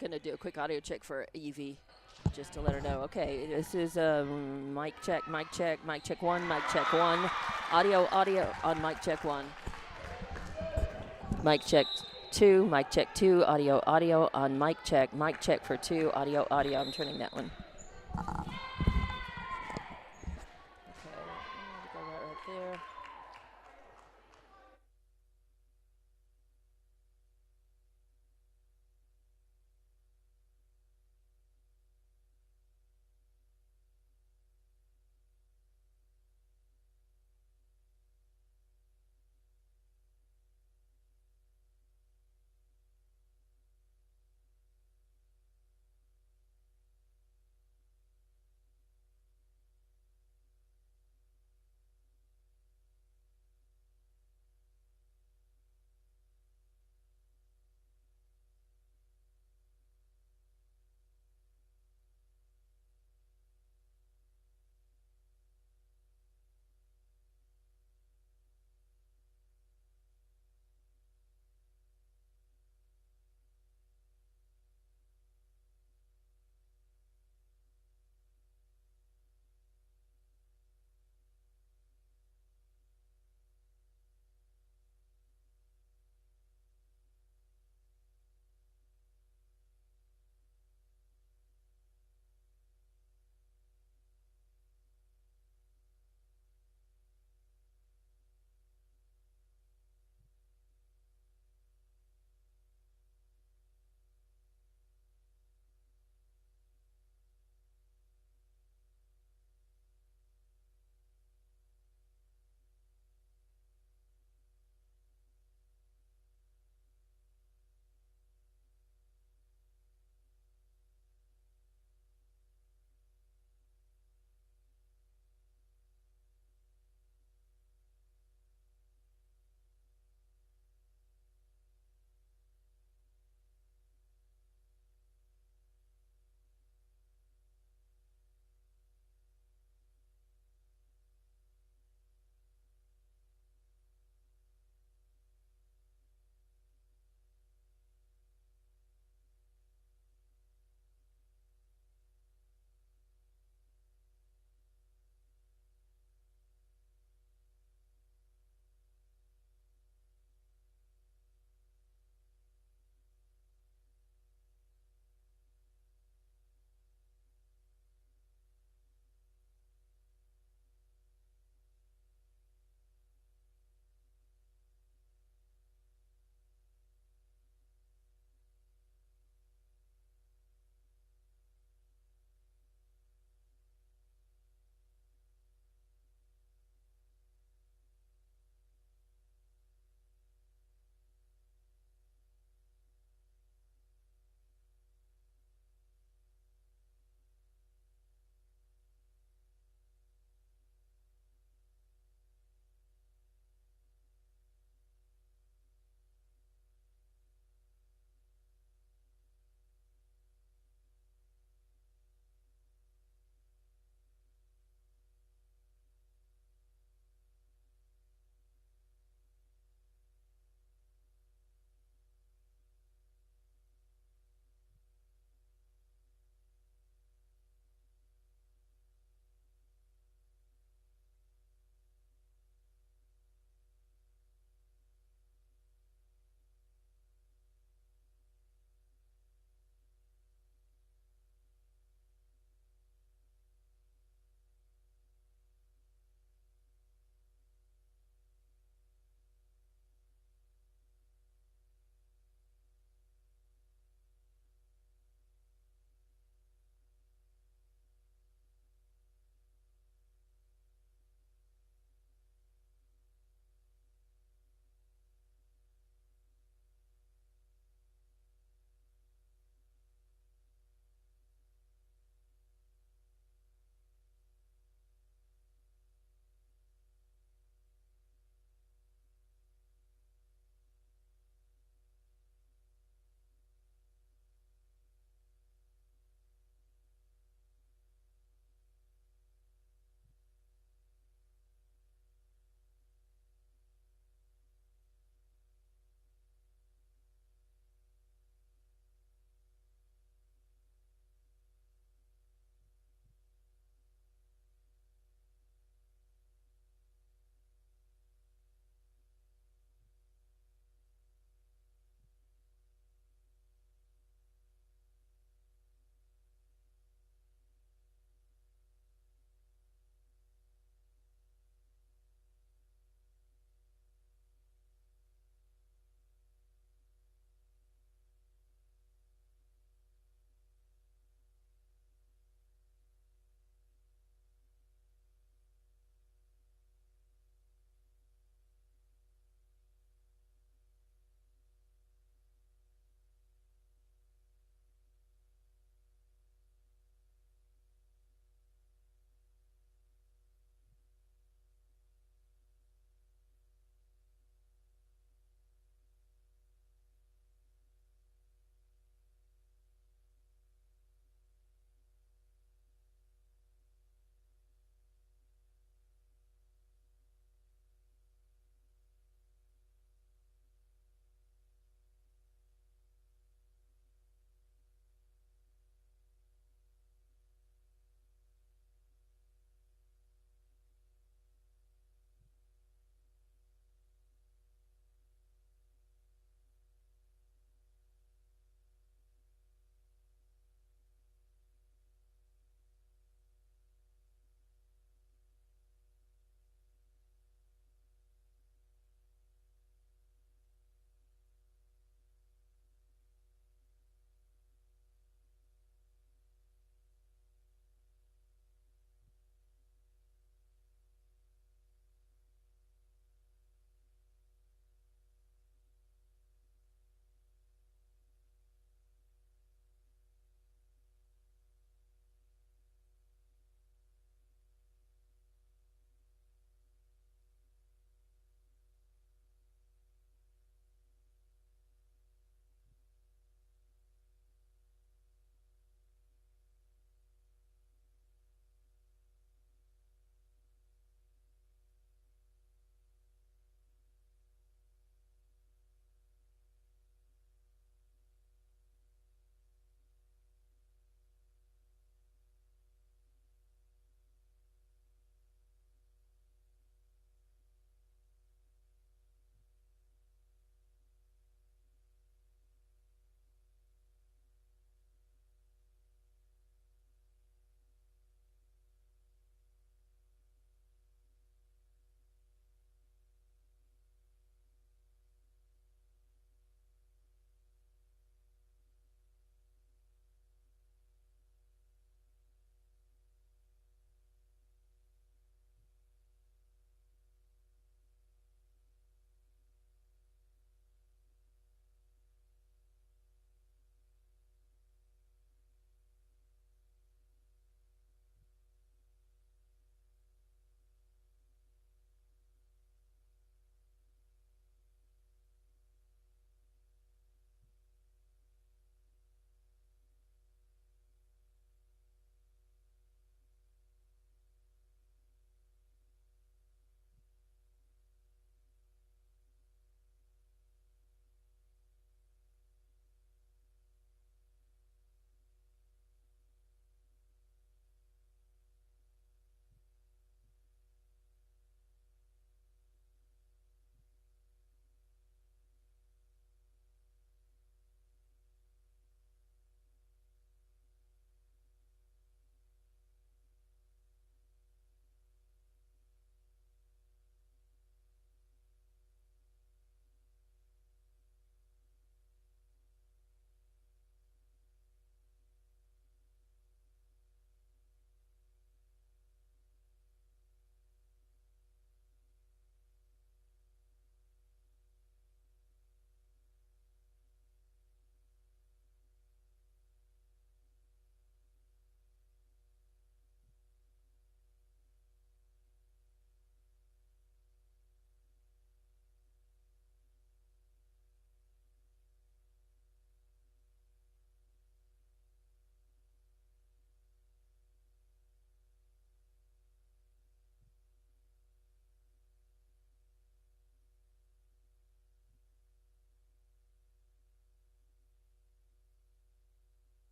gonna do a quick audio check for Evie, just to let her know. Okay, this is mic check, mic check, mic check one, mic check one. Audio on mic check one. Mic check two, mic check two, audio on mic check for two, audio. I'm turning that one. Okay, go right there.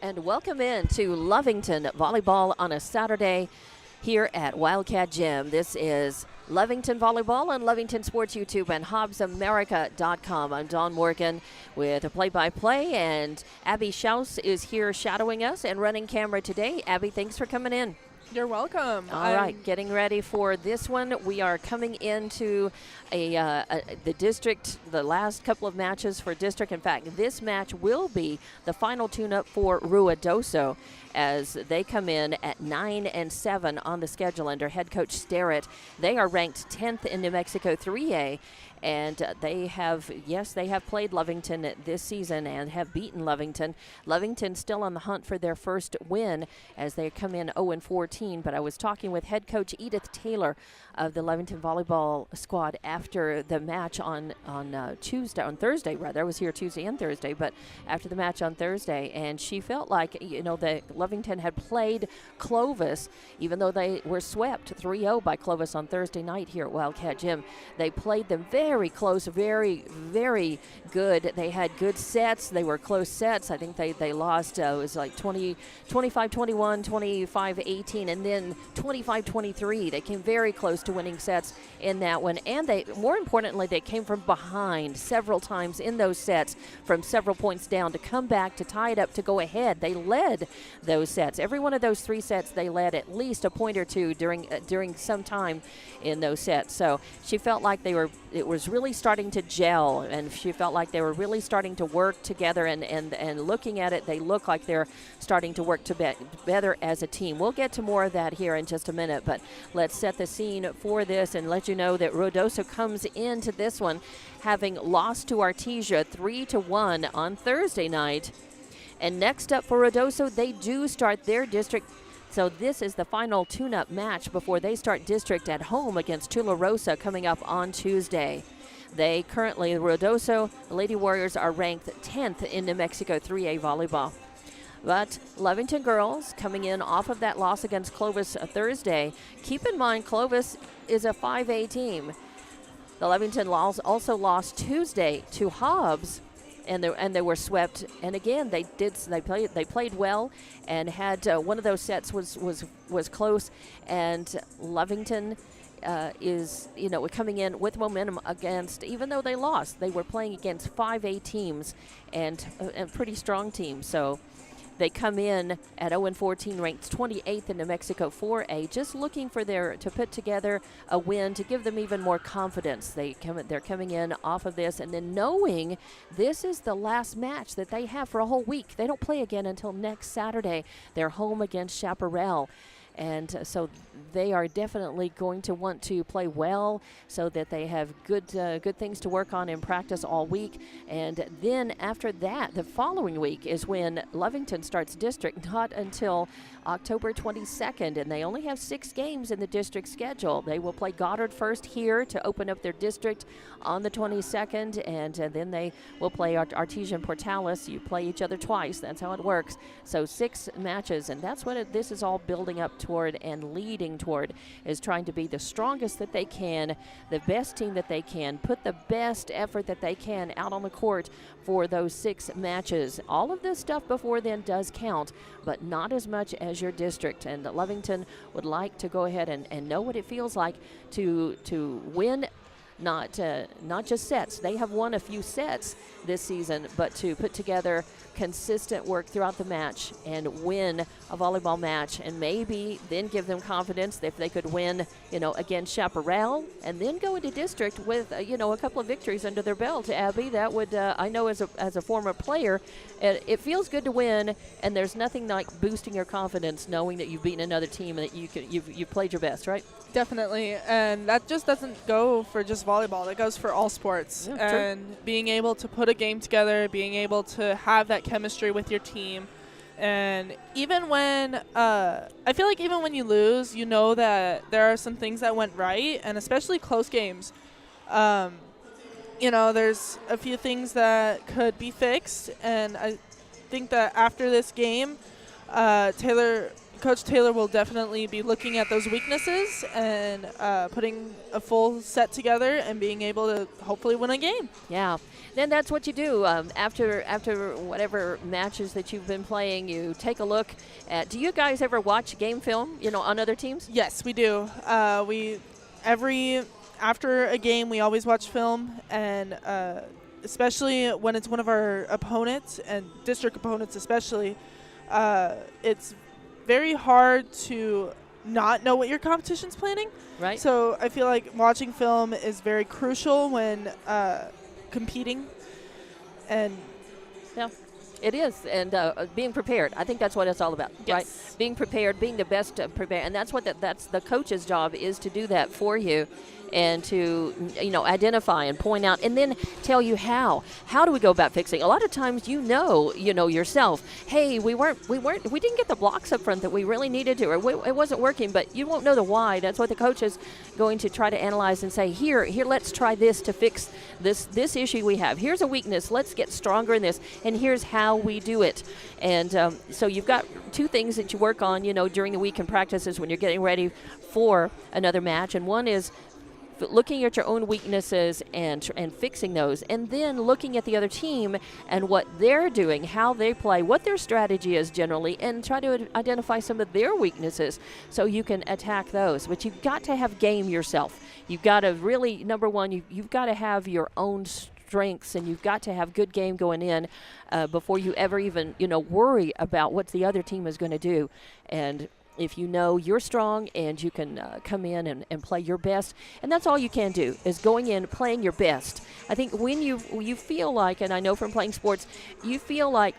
and welcome in to Lovington Volleyball on a Saturday here at Wildcat Gym. This is Lovington Volleyball on Lovington Sports YouTube and HobbsAmerica.com. I'm Dawn Morgan with a play-by-play, and Abby Schaus is here shadowing us and running camera today. Abby, thanks for coming in. You're welcome. All right, getting ready for this one. We are coming into the district, the last couple of matches for district. In fact, this match will be the final tune-up for Ruidoso as they come in at 9-7 on the schedule under head coach Starrett. They are ranked 10th in New Mexico 3A. And they have played Lovington this season and have beaten Lovington. Lovington still on the hunt for their first win as they come in 0-14. But I was talking with head coach Edith Taylor of the Lovington volleyball squad after the match on Thursday. I was here Tuesday and Thursday, but after the match on Thursday, and she felt like that Lovington had played Clovis, even though they were swept 3-0 by Clovis on Thursday night here at Wildcat Gym. They played them very close, very, very good. They had good sets. They were close sets. I think they lost, it was like 25-21, 25-18, and then 25-23. They came very close to winning sets in that one. And they, more importantly, they came from behind several times in those sets from several points down to come back to tie it up to go ahead. They led those sets. Every one of those three sets, they led at least a point or two during some time in those sets. So she felt like it was really starting to gel, and she felt like they were really starting to work together, and looking at it, they look like they're starting to work together as a team. We'll get to more of that here in just a minute, but let's set the scene for this and let you know that Ruidoso comes into this one having lost to Artesia 3-1 on Thursday night. And next up for Ruidoso, they do start their district. So this is the final tune-up match before they start district at home against Tula Rosa coming up on Tuesday. They currently, Ruidoso Lady Warriors, are ranked 10th in New Mexico 3A volleyball. But Lovington girls coming in off of that loss against Clovis Thursday. Keep in mind, Clovis is a 5A team. The Lovington also lost Tuesday to Hobbs, and they were swept. And again, they played well, and had one of those sets was close. And Lovington is coming in with momentum against, even though they lost, they were playing against 5A teams and pretty strong teams. So they come in at 0-14, ranked 28th in New Mexico 4A, just looking for to put together a win to give them even more confidence. They're coming in off of this, and then knowing this is the last match that they have for a whole week. They don't play again until next Saturday. They're home against Chaparral. And so they are definitely going to want to play well so that they have good things to work on in practice all week. And then after that, the following week is when Lovington starts district, not until October 22nd. And they only have 6 games in the district schedule. They will play Goddard first here to open up their district on the 22nd. And then they will play Artesia and Portales. You play each other twice. That's how it works. So 6 matches. And that's what this is all building up toward and leading toward, is trying to be the strongest that they can, the best team that they can, put the best effort that they can out on the court for those 6 matches. All of this stuff before then does count, but not as much as your district. And Lovington would like to go ahead and know what it feels like to win, not just sets. They have won a few sets this season, but to put together consistent work throughout the match and win a volleyball match, and maybe then give them confidence if they could win, against Chaparral, and then go into district with, a couple of victories under their belt. Abby, that would, I know as a former player, it feels good to win, and there's nothing like boosting your confidence knowing that you've beaten another team and that you've played your best, right? Definitely, and that just doesn't go for just volleyball. That goes for all sports. Yeah, and true. Being able to put a game together, being able to have that chemistry with your team. And even when, I feel like even when you lose, you know that there are some things that went right, and especially close games. There's a few things that could be fixed, and I think that after this game, Taylor Coach Taylor will definitely be looking at those weaknesses and putting a full set together and being able to hopefully win a game. Yeah, then that's what you do after whatever matches that you've been playing. You take a look at. Do you guys ever watch game film? On other teams? Yes, we do. After a game, we always watch film, and especially when it's one of our opponents and district opponents, especially, it's very hard to not know what your competition's planning. Right. So I feel like watching film is very crucial when competing. And yeah, it is. And being prepared. I think that's what it's all about. Yes. Right. Being prepared, being the best prepared. And that's what that's the coach's job is, to do that for you. And to identify and point out, and then tell you how do we go about fixing. A lot of times yourself, hey, we didn't get the blocks up front that we really needed to, or it wasn't working, but you won't know the why. That's what the coach is going to try to analyze and say, here let's try this to fix this issue we have. Here's a weakness, let's get stronger in this, and here's how we do it. And so you've got two things that you work on during the week in practices when you're getting ready for another match, and one is looking at your own weaknesses and fixing those, and then looking at the other team and what they're doing, how they play, what their strategy is generally, and try to identify some of their weaknesses so you can attack those. But you've got to have game yourself. You've got to really, number one, you've got to have your own strengths, and you've got to have good game going in before you ever even worry about what the other team is going to do. And if you're strong and you can come in and play your best, and that's all you can do, is going in playing your best. I think when you feel like, and I know from playing sports, you feel like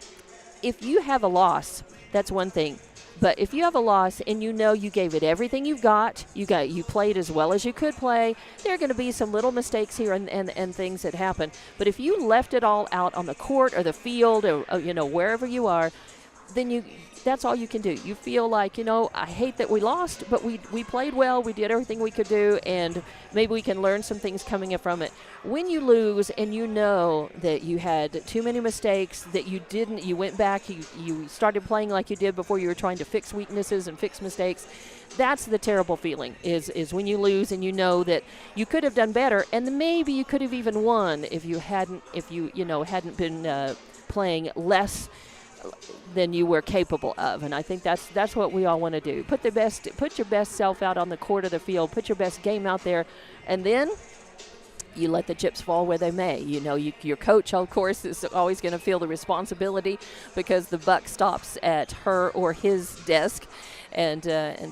if you have a loss, that's one thing. But if you have a loss and you gave it everything you played as well as you could play, there are going to be some little mistakes here and things that happen. But if you left it all out on the court or the field or wherever you are, then that's all you can do. You feel like, I hate that we lost, but we played well, we did everything we could do, and maybe we can learn some things coming in from it. When you lose and that you had too many mistakes, that you went back, you started playing like you did before, you were trying to fix weaknesses and fix mistakes, that's the terrible feeling, is when you lose and that you could have done better, and maybe you could have even won if you hadn't been playing less than you were capable of. And I think that's what we all want to do. Put your best self out on the court or the field, put your best game out there, and then you let the chips fall where they may. Your coach, of course, is always going to feel the responsibility because the buck stops at her or his desk. And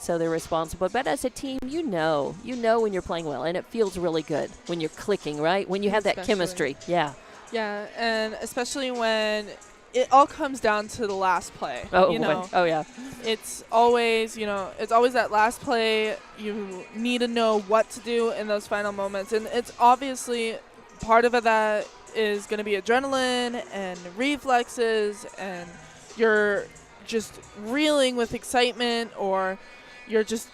so they're responsible. But as a team, you know when you're playing well, and it feels really good when you're clicking, right? When you have that chemistry. Yeah. Yeah, and especially when it all comes down to the last play. Oh yeah. It's always that last play. You need to know what to do in those final moments, and it's obviously part of it that is going to be adrenaline and reflexes, and you're just reeling with excitement, or you're just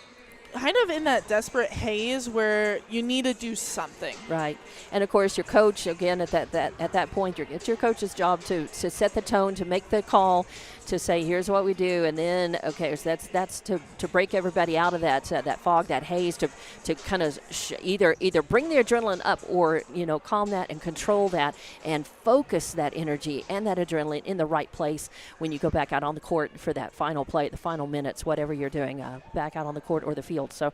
kind of in that desperate haze where you need to do something. Right. And of course your coach, again, at that point, it's your coach's job to set the tone, to make the call, to say, here's what we do, and then, okay, so that's to break everybody out of that fog, that haze, to kind of either bring the adrenaline up or, calm that and control that and focus that energy and that adrenaline in the right place when you go back out on the court for that final play, the final minutes, whatever you're doing, back out on the court or the field. So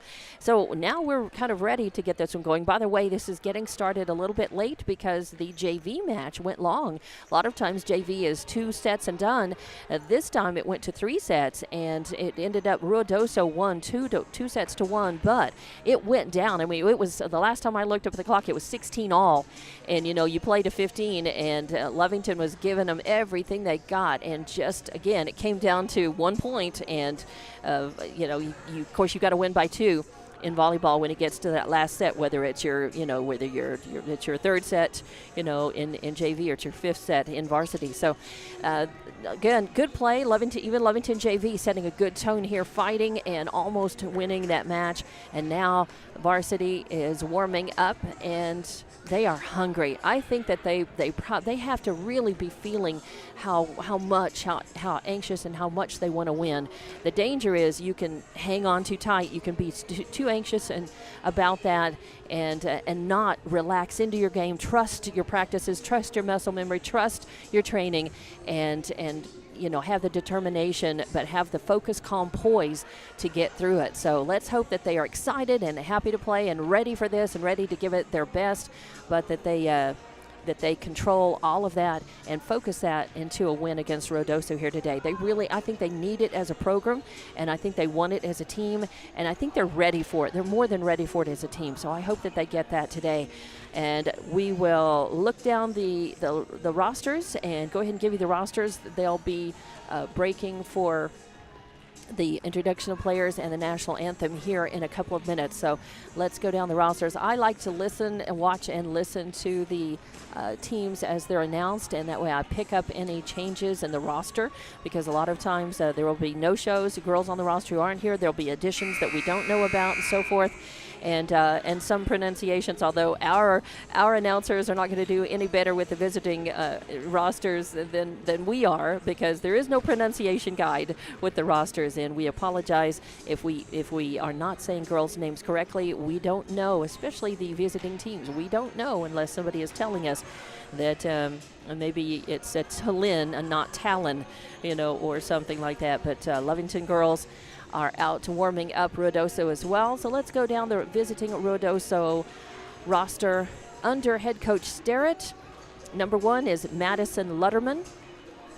now we're kind of ready to get this one going. By the way, this is getting started a little bit late because the JV match went long. A lot of times JV is 2 sets and done. This time it went to 3 sets, and it ended up Ruidoso won 2 sets to 1, but it went down. I mean, it was, the last time I looked up at the clock, it was 16 all, and you played to 15, and Lovington was giving them everything they got, and just, again, it came down to 1 point, and of course you got to win by 2. in volleyball when it gets to that last set, whether it's it's your third set, in JV, or it's your fifth set in varsity. So, again, good play. Lovington JV setting a good tone here, fighting and almost winning that match. And now varsity is warming up, and they are hungry. I think that they have to really be feeling how anxious and how much they want to win. The danger is you can hang on too tight. You can be too anxious and about that, and not relax into your game. Trust your practices. Trust your muscle memory. Trust your training, and have the determination, but have the focus, calm, poise to get through it. So let's hope that they are excited and happy to play and ready for this and ready to give it their best, but that they control all of that and focus that into a win against Ruidoso here today. I think they need it as a program, and I think they want it as a team, and I think they're ready for it. They're more than ready for it as a team, so I hope that they get that today. And we will look down the rosters and go ahead and give you the rosters. They'll be breaking for the introduction of players and the national anthem here in a couple of minutes. So let's go down the rosters. I like to listen and watch and listen to the teams as they're announced, and that way I pick up any changes in the roster, because a lot of times there will be no-shows, girls on the roster who aren't here. There'll be additions that we don't know about and so forth. And some pronunciations, although our announcers are not going to do any better with the visiting rosters than we are, because there is no pronunciation guide with the rosters, and we apologize if we are not saying girls' names correctly. We don't know, especially the visiting teams. We don't know unless somebody is telling us that maybe it's Talin and not Talon, or something like that. But Lovington girls are out warming up Ruidoso as well. So let's go down the visiting Ruidoso roster under head coach Sterrett. Number 1 is Madison Lutterman,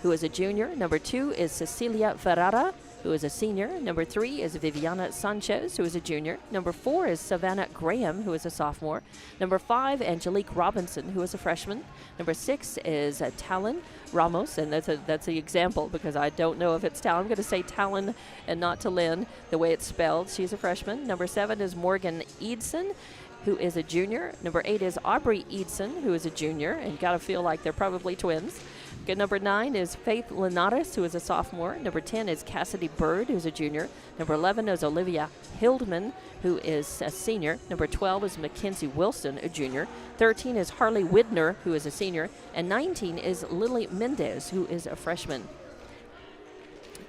who is a junior. Number 2 is Cecilia Ferrara, who is a senior. Number 3 is Viviana Sanchez, who is a junior. Number 4 is Savannah Graham, who is a sophomore. Number 5, Angelique Robinson, who is a freshman. Number 6 is Talon Ramos, and that's the example, because I don't know if it's Talon. I'm going to say Talon and not Talin, the way it's spelled. She's a freshman. Number 7 is Morgan Eidson, who is a junior. Number 8 is Aubrey Eidson, who is a junior, and got to feel like they're probably twins. Okay, number 9 is Faith Linares, who is a sophomore. Number 10 is Cassidy Bird, who's a junior. Number 11 is Olivia Hildman, who is a senior. Number 12 is Mackenzie Wilson, a junior. 13 is Harley Widner, who is a senior. And 19 is Lily Mendez, who is a freshman.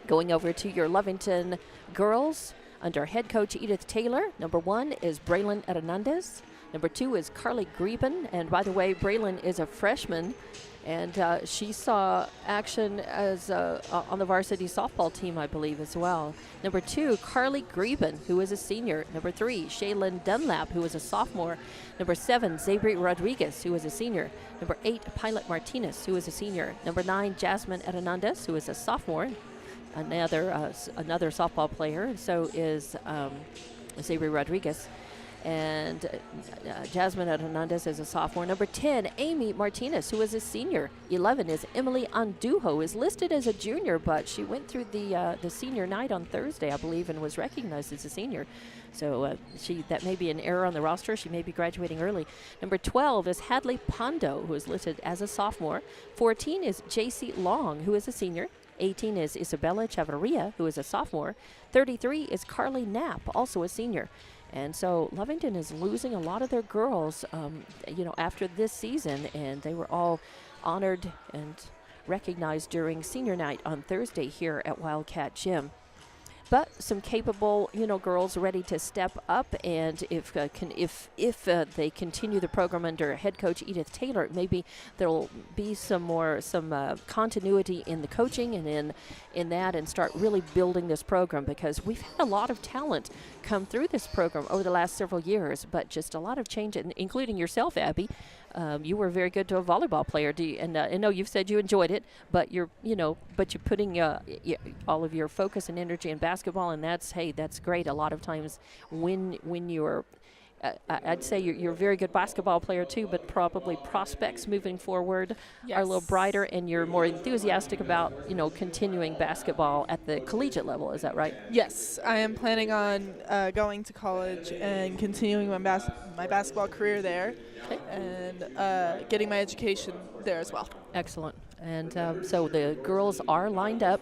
Going over to your Lovington girls under head coach Edith Taylor. Number 1 is Braylon Hernandez. Number 2 is Carly Greben. And by the way, Braylon is a freshman, and she saw action as on the varsity softball team, I believe, as well. Number 2, Carly Greben, who is a senior. Number 3, Shaylin Dunlap, who is a sophomore. Number 7, Zabri Rodriguez, who is a senior. Number 8, Pilot Martinez, who is a senior. Number 9, Jasmine Hernandez, who is a sophomore. Another softball player, and so is Zabri Rodriguez. And Jasmine Hernandez is a sophomore. Number 10, Amy Martinez, who is a senior. 11 is Emily Andujo, is listed as a junior, but she went through the senior night on Thursday, I believe, and was recognized as a senior. So that may be an error on the roster. She may be graduating early. Number 12 is Hadley Pondo, who is listed as a sophomore. 14 is JC Long, who is a senior. 18 is Isabella Chavarria, who is a sophomore. 33 is Carly Knapp, also a senior. And so Lovington is losing a lot of their girls, after this season, and they were all honored and recognized during senior night on Thursday here at Wildcat Gym. But some capable, girls ready to step up, and if they continue the program under head coach Edith Taylor, maybe there'll be some continuity in the coaching and in that, and start really building this program, because we've had a lot of talent come through this program over the last several years, but just a lot of change, including yourself, Abby. You were very good to a volleyball player. I know you've said you enjoyed it, but you're putting all of your focus and energy in basketball, and that's great. A lot of times when you're I'd say you're a very good basketball player too, but probably prospects moving forward are a little brighter, and you're more enthusiastic about, continuing basketball at the collegiate level. Is that right? Yes, I am planning on going to college and continuing my basketball career there, Okay. and getting my education there as well. Excellent. And so the girls are lined up,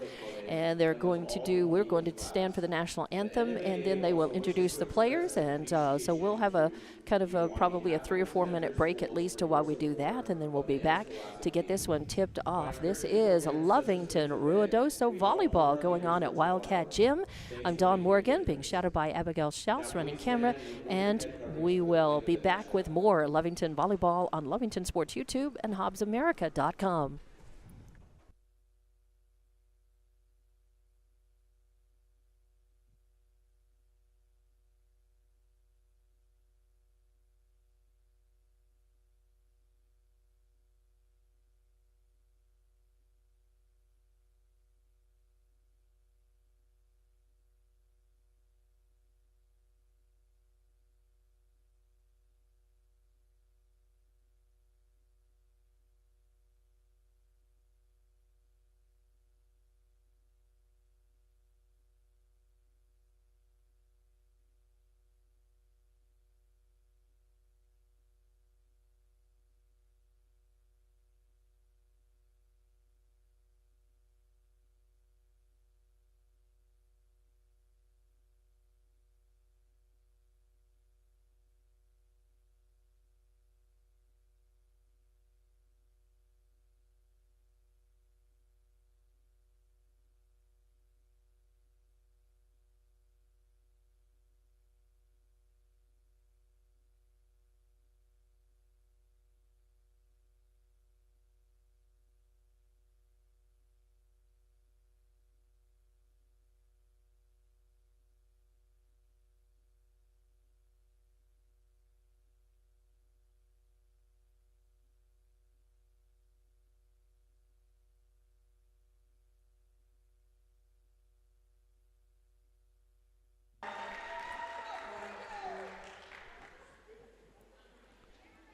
and we're going to stand for the national anthem, and then they will introduce the players. And so we'll have a kind of probably a 3 or 4 minute break at least while we do that, and then we'll be back to get this one tipped off. This is Lovington Ruidoso volleyball going on at Wildcat Gym. I'm Dawn Morgan, being shadowed by Abigail Schaus running camera, and we will be back with more Lovington volleyball on Lovington Sports YouTube and HobbsAmerica.com.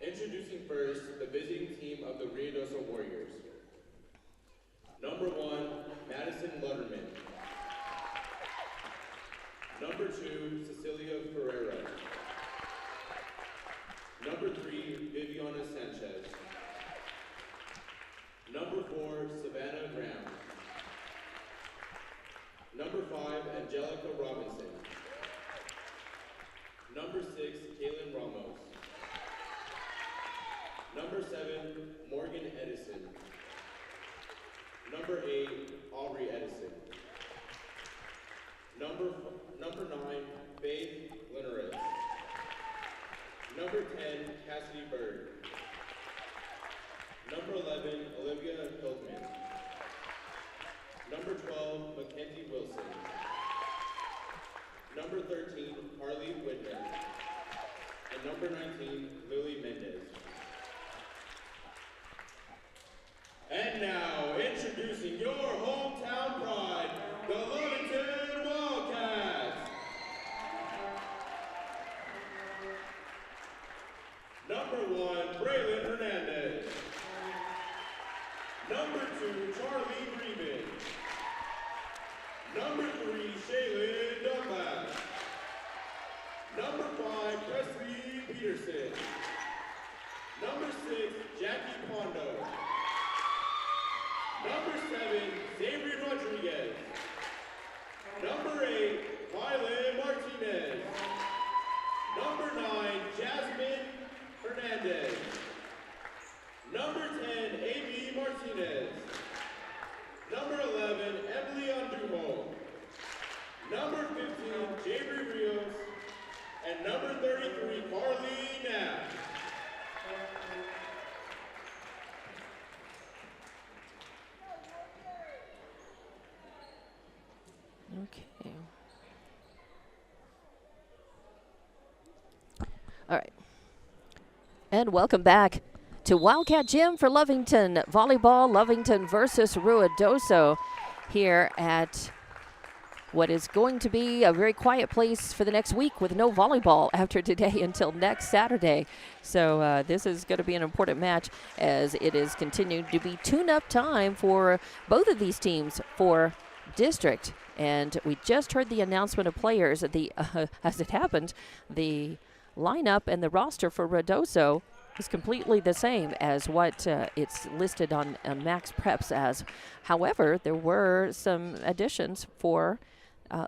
Introducing first the visiting team of the Ruidoso Warriors. Number 1, Madison Lutterman. Number 2, Cecilia Ferreira. Number 3, Viviana Sanchez. Number 4, Savannah Graham. Number 5, Angelica Robinson. Number 6, Kaylin Ramos. Number 7, Morgan Edison. Number 8, Aubrey Edison. Number 9, Faith Linares. Number 10, Cassidy Bird. Number 11, Olivia Hildman. Number 12, Mackenzie Wilson. Number 13, Harley Whitner. And number 19, Lily Mendez. And now, introducing your hometown pride, the Lovington Wildcats. Number 1, Braylon Hernandez. Number 2, Charlie Freeman. Number 3, Shaylin Dunlap. Number 5, Presley Peterson. Number 6, Jackie Pondo. Number 7, Xavier Rodriguez. Number 8, Violet Martinez. Number 9, Jasmine Hernandez. Number 10, A.B. Martinez. Number 11, Emily Andumo. Number 15, Jabri Rios. And number 33, Carly Knapp. Okay. All right. And welcome back to Wildcat Gym for Lovington volleyball. Lovington versus Ruidoso here at what is going to be a very quiet place for the next week with no volleyball after today until next Saturday. So this is going to be an important match as it is continuing to be tune-up time for both of these teams for district. And we just heard the announcement of players. As it happened, the lineup and the roster for Ruidoso is completely the same as what it's listed on Max Preps as. However, there were some additions for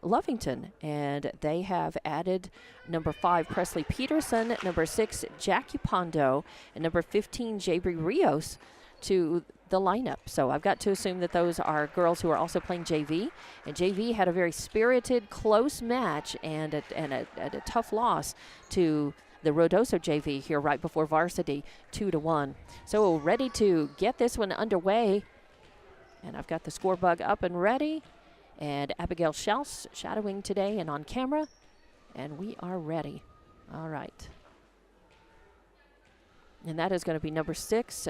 Lovington, and they have added number 5 Presley Peterson, number 6 Jackie Pondo, and number 15 Jabri Rios to the lineup. So I've got to assume that those are girls who are also playing JV, and JV had a very spirited, close match and a tough loss to the Ruidoso JV here right before varsity, 2-1. So ready to get this one underway, and I've got the score bug up and ready, and Abigail Schaus shadowing today and on camera, and we are ready. All right. And that is going to be number 6,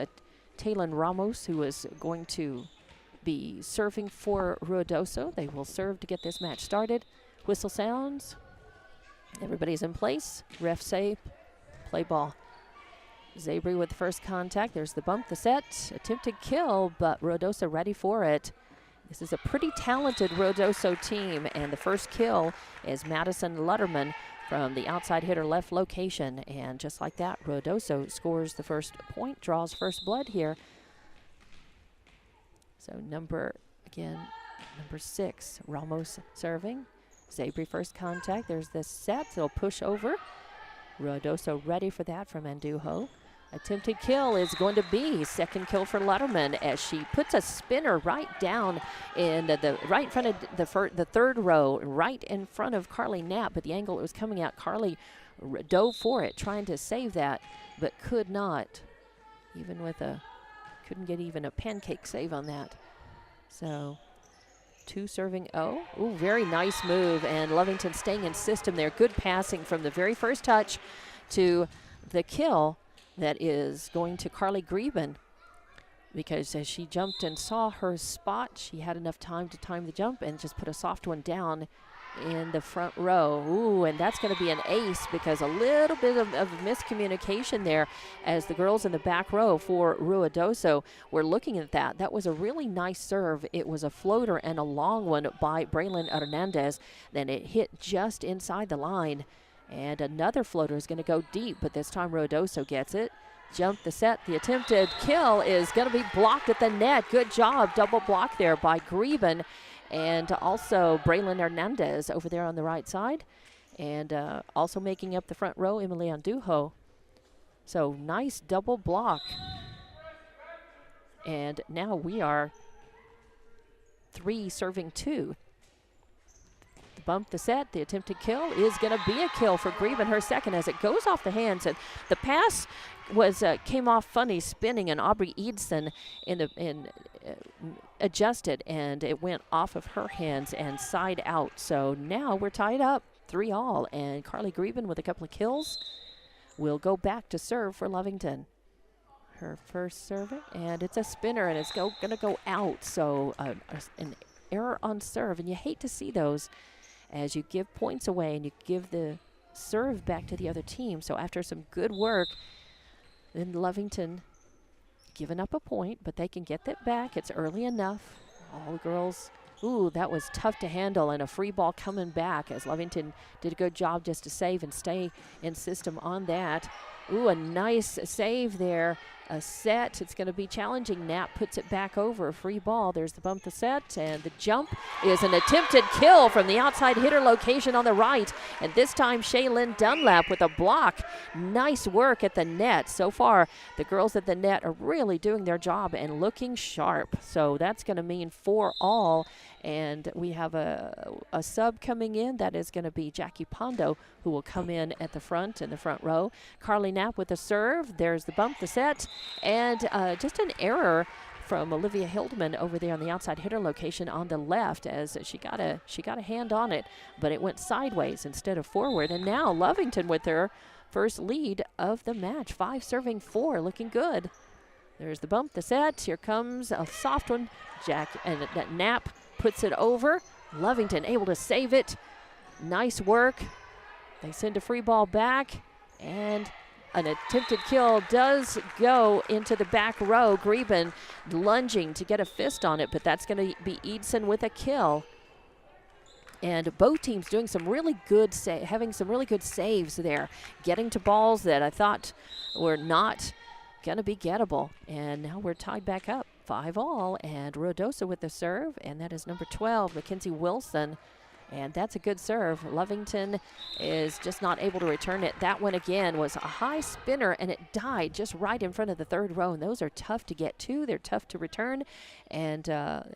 Taylon Ramos, who is going to be serving for Ruidoso. They will serve to get this match started. Whistle sounds. Everybody's in place. Ref say, play ball. Zabri with the first contact. There's the bump, the set. Attempted kill, but Ruidoso ready for it. This is a pretty talented Ruidoso team, and the first kill is Madison Lutterman from the outside hitter left location. And just like that, Ruidoso scores the first point, draws first blood here. So number 6, Ramos serving. Zabri first contact. There's the set. It'll push over. Ruidoso ready for that from Andujo. Attempted kill is going to be second kill for Lutterman as she puts a spinner right down in right in front of the third row, right in front of Carly Knapp. But the angle it was coming out, Carly dove for it, trying to save that, but could not. Couldn't get even a pancake save on that. So 2 serving O. Ooh, very nice move, and Lovington staying in system there. Good passing from the very first touch to the kill that is going to Carly Greben, because as she jumped and saw her spot, she had enough time to time the jump and just put a soft one down in the front row. Ooh, and that's going to be an ace, because a little bit of miscommunication there as the girls in the back row for Ruidoso were looking at that. That was a really nice serve. It was a floater and a long one by Braylon Hernandez. Then it hit just inside the line. And another floater is going to go deep, but this time Ruidoso gets it. Jump the set. The attempted kill is going to be blocked at the net. Good job. Double block there by Greben. And also Braylon Hernandez over there on the right side. And also making up the front row, Emily Andujo. So nice double block. And now we are 3 serving 2. The bump, the set, the attempted kill is going to be a kill for Greben, her second, as it goes off the hands. And the pass was came off funny, spinning, and Aubrey Eidson adjusted, and it went off of her hands and side out. So now we're tied up 3-all, and Carly Greben with a couple of kills will go back to serve for Lovington. Her first serving, and it's a spinner, and it's going to go out. So an error on serve, and you hate to see those as you give points away and you give the serve back to the other team. So after some good work, then Lovington giving up a point, but they can get that back. It's early enough. All the girls, ooh, that was tough to handle, and a free ball coming back as Lovington did a good job just to save and stay in system on that. Ooh, a nice save there. A set. It's going to be challenging. Knapp puts it back over. A free ball. There's the bump, the set, and the jump is an attempted kill from the outside hitter location on the right. And this time, Shaylin Dunlap with a block. Nice work at the net. So far, the girls at the net are really doing their job and looking sharp. So that's going to mean 4-all. And we have a sub coming in. That is going to be Jackie Pondo, who will come in at the front in the front row. Carly Knapp with a serve. There's the bump, the set, and just an error from Olivia Hildman over there on the outside hitter location on the left, as she got a hand on it, but it went sideways instead of forward. And now Lovington with her first lead of the match. 5 serving 4, looking good. There's the bump, the set. Here comes a soft one. Knapp puts it over. Lovington able to save it. Nice work. They send a free ball back, and an attempted kill does go into the back row. Greben lunging to get a fist on it, but that's going to be Edson with a kill. And both teams doing some really good, having some really good saves there, getting to balls that I thought were not going to be gettable. And now we're tied back up, 5-all, and Ruidoso with the serve, and that is number 12, Mackenzie Wilson. And that's a good serve. Lovington is just not able to return it. That one again was a high spinner, and it died just right in front of the third row. And those are tough to get to. They're tough to return. And a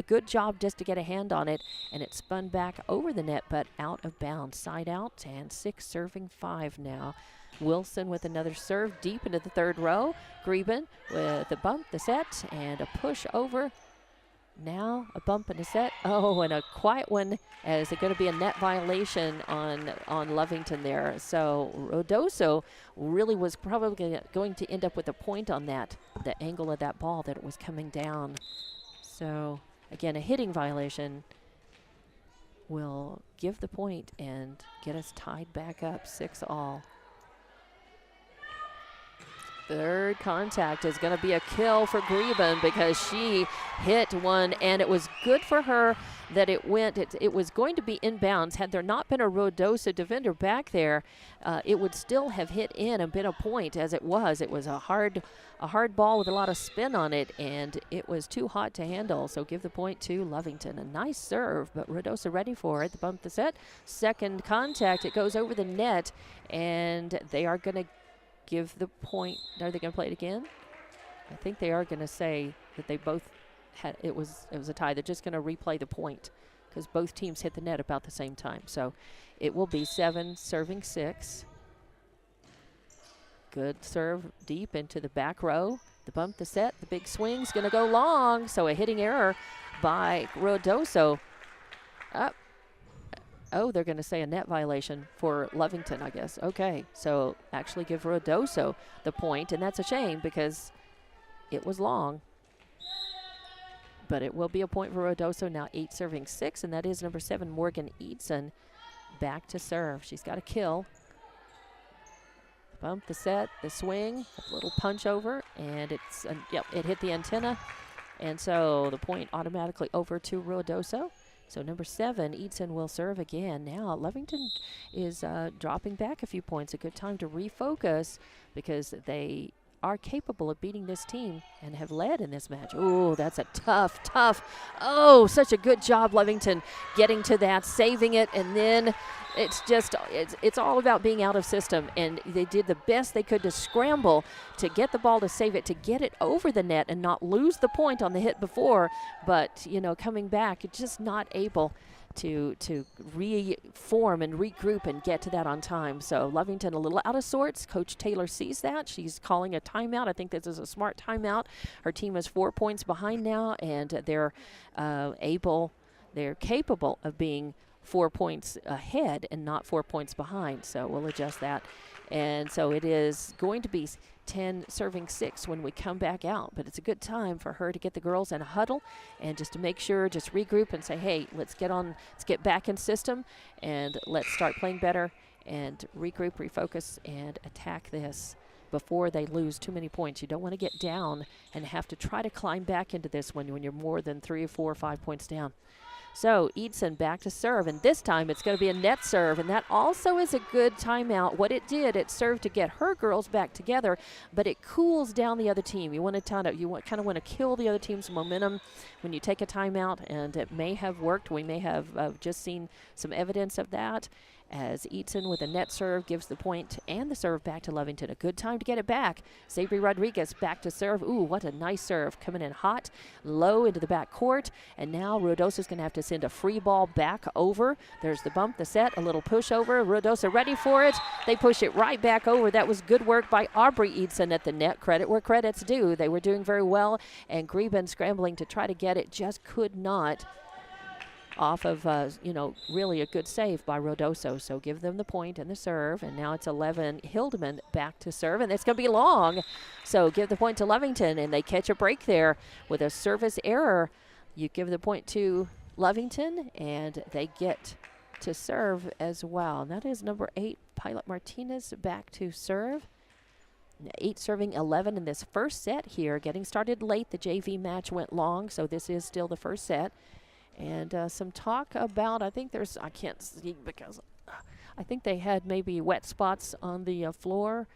good job just to get a hand on it. And it spun back over the net, but out of bounds. Side out, and 6 serving 5 now. Wilson with another serve deep into the third row. Greben with the bump, the set, and a push over. Now a bump and a set. Oh, and a quiet one, as it's going to be a net violation on Lovington there. So Ruidoso really was probably going to end up with a point on that, the angle of that ball that it was coming down. So again, a hitting violation will give the point and get us tied back up, 6-all. Third contact is going to be a kill for Greben because she hit one, and it was good for her that it went. It was going to be inbounds. Had there not been a Ruidoso defender back there, it would still have hit in and been a point. As it was a hard ball with a lot of spin on it, and it was too hot to handle. So give the point to Lovington. A nice serve, but Ruidoso ready for it. The bump, the set. Second contact. It goes over the net, and they are going to give the point. Are they going to play it again? I think they are going to say that they both had, it was a tie. They're just going to replay the point because both teams hit the net about the same time. So it will be 7 serving 6. Good serve deep into the back row. The bump, the set, the big swing's going to go long. So a hitting error by Ruidoso. Up. Oh, they're going to say a net violation for Lovington, I guess. Okay, so actually give Ruidoso the point, and that's a shame because it was long. But it will be a point for Ruidoso, now 8 serving 6, and that is number 7, Morgan Edson, back to serve. She's got a kill. Bump, the set, the swing, a little punch over, and it's, yep, it hit the antenna. And so the point automatically over to Ruidoso. So number 7, Edson will serve again. Now Lovington is dropping back a few points. A good time to refocus because they are capable of beating this team and have led in this match. Oh, that's a tough. Oh, such a good job, Lovington, getting to that, saving it, and then it's all about being out of system, and they did the best they could to scramble to get the ball, to save it, to get it over the net and not lose the point on the hit before, but coming back, just not able to reform and regroup and get to that on time. So Lovington a little out of sorts. Coach Taylor sees that. She's calling a timeout. I think this is a smart timeout. Her team is 4 points behind now, and they're capable of being 4 points ahead and not 4 points behind. So we'll adjust that. And so it is going to be 10 serving 6 when we come back out. But it's a good time for her to get the girls in a huddle and just to make sure, just regroup and say, hey, let's get back in system and let's start playing better and regroup, refocus, and attack this before they lose too many points. You don't want to get down and have to try to climb back into this one when you're more than 3 or 4 or 5 points down. So Edson back to serve, and this time it's going to be a net serve, and that also is a good timeout. What it did, it served to get her girls back together, but it cools down the other team. You want to kind of want to kill the other team's momentum when you take a timeout, and it may have worked. We may have just seen some evidence of that, as Edson with a net serve gives the point and the serve back to Lovington. A good time to get it back. Sabri Rodriguez back to serve. Ooh, what a nice serve. Coming in hot, low into the back court. And now Ruidoso's going to have to send a free ball back over. There's the bump, the set, a little push over. Ruidoso ready for it. They push it right back over. That was good work by Aubrey Edson at the net. Credit where credit's due. They were doing very well. And Greben scrambling to try to get it, just could not. Off of, really a good save by Ruidoso. So give them the point and the serve. And now it's 11. Hildeman back to serve. And it's going to be long. So give the point to Lovington. And they catch a break there with a service error. You give the point to Lovington, and they get to serve as well. And that is number 8, Pilot Martinez, back to serve. 8 serving 11 in this first set here. Getting started late. The JV match went long, so this is still the first set. And some talk about, I can't see because I think they had maybe wet spots on the floor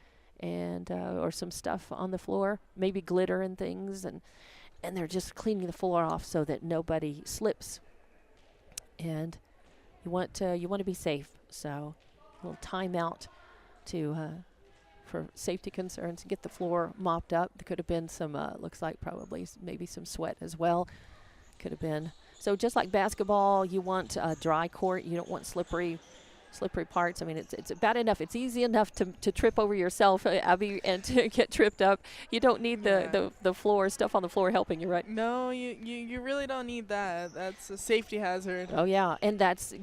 and or some stuff on the floor, maybe glitter and things, and they're just cleaning the floor off so that nobody slips. And you want to be safe, so a little timeout to for safety concerns, get the floor mopped up. There could have been some, looks like probably maybe some sweat as well. Could have been. So just like basketball, you want a dry court. You don't want slippery parts. I mean, it's bad enough. It's easy enough to trip over yourself, Abby, and to get tripped up. You don't need the floor, stuff on the floor helping you, right? No, you really don't need that. That's a safety hazard. Oh, yeah. And that's,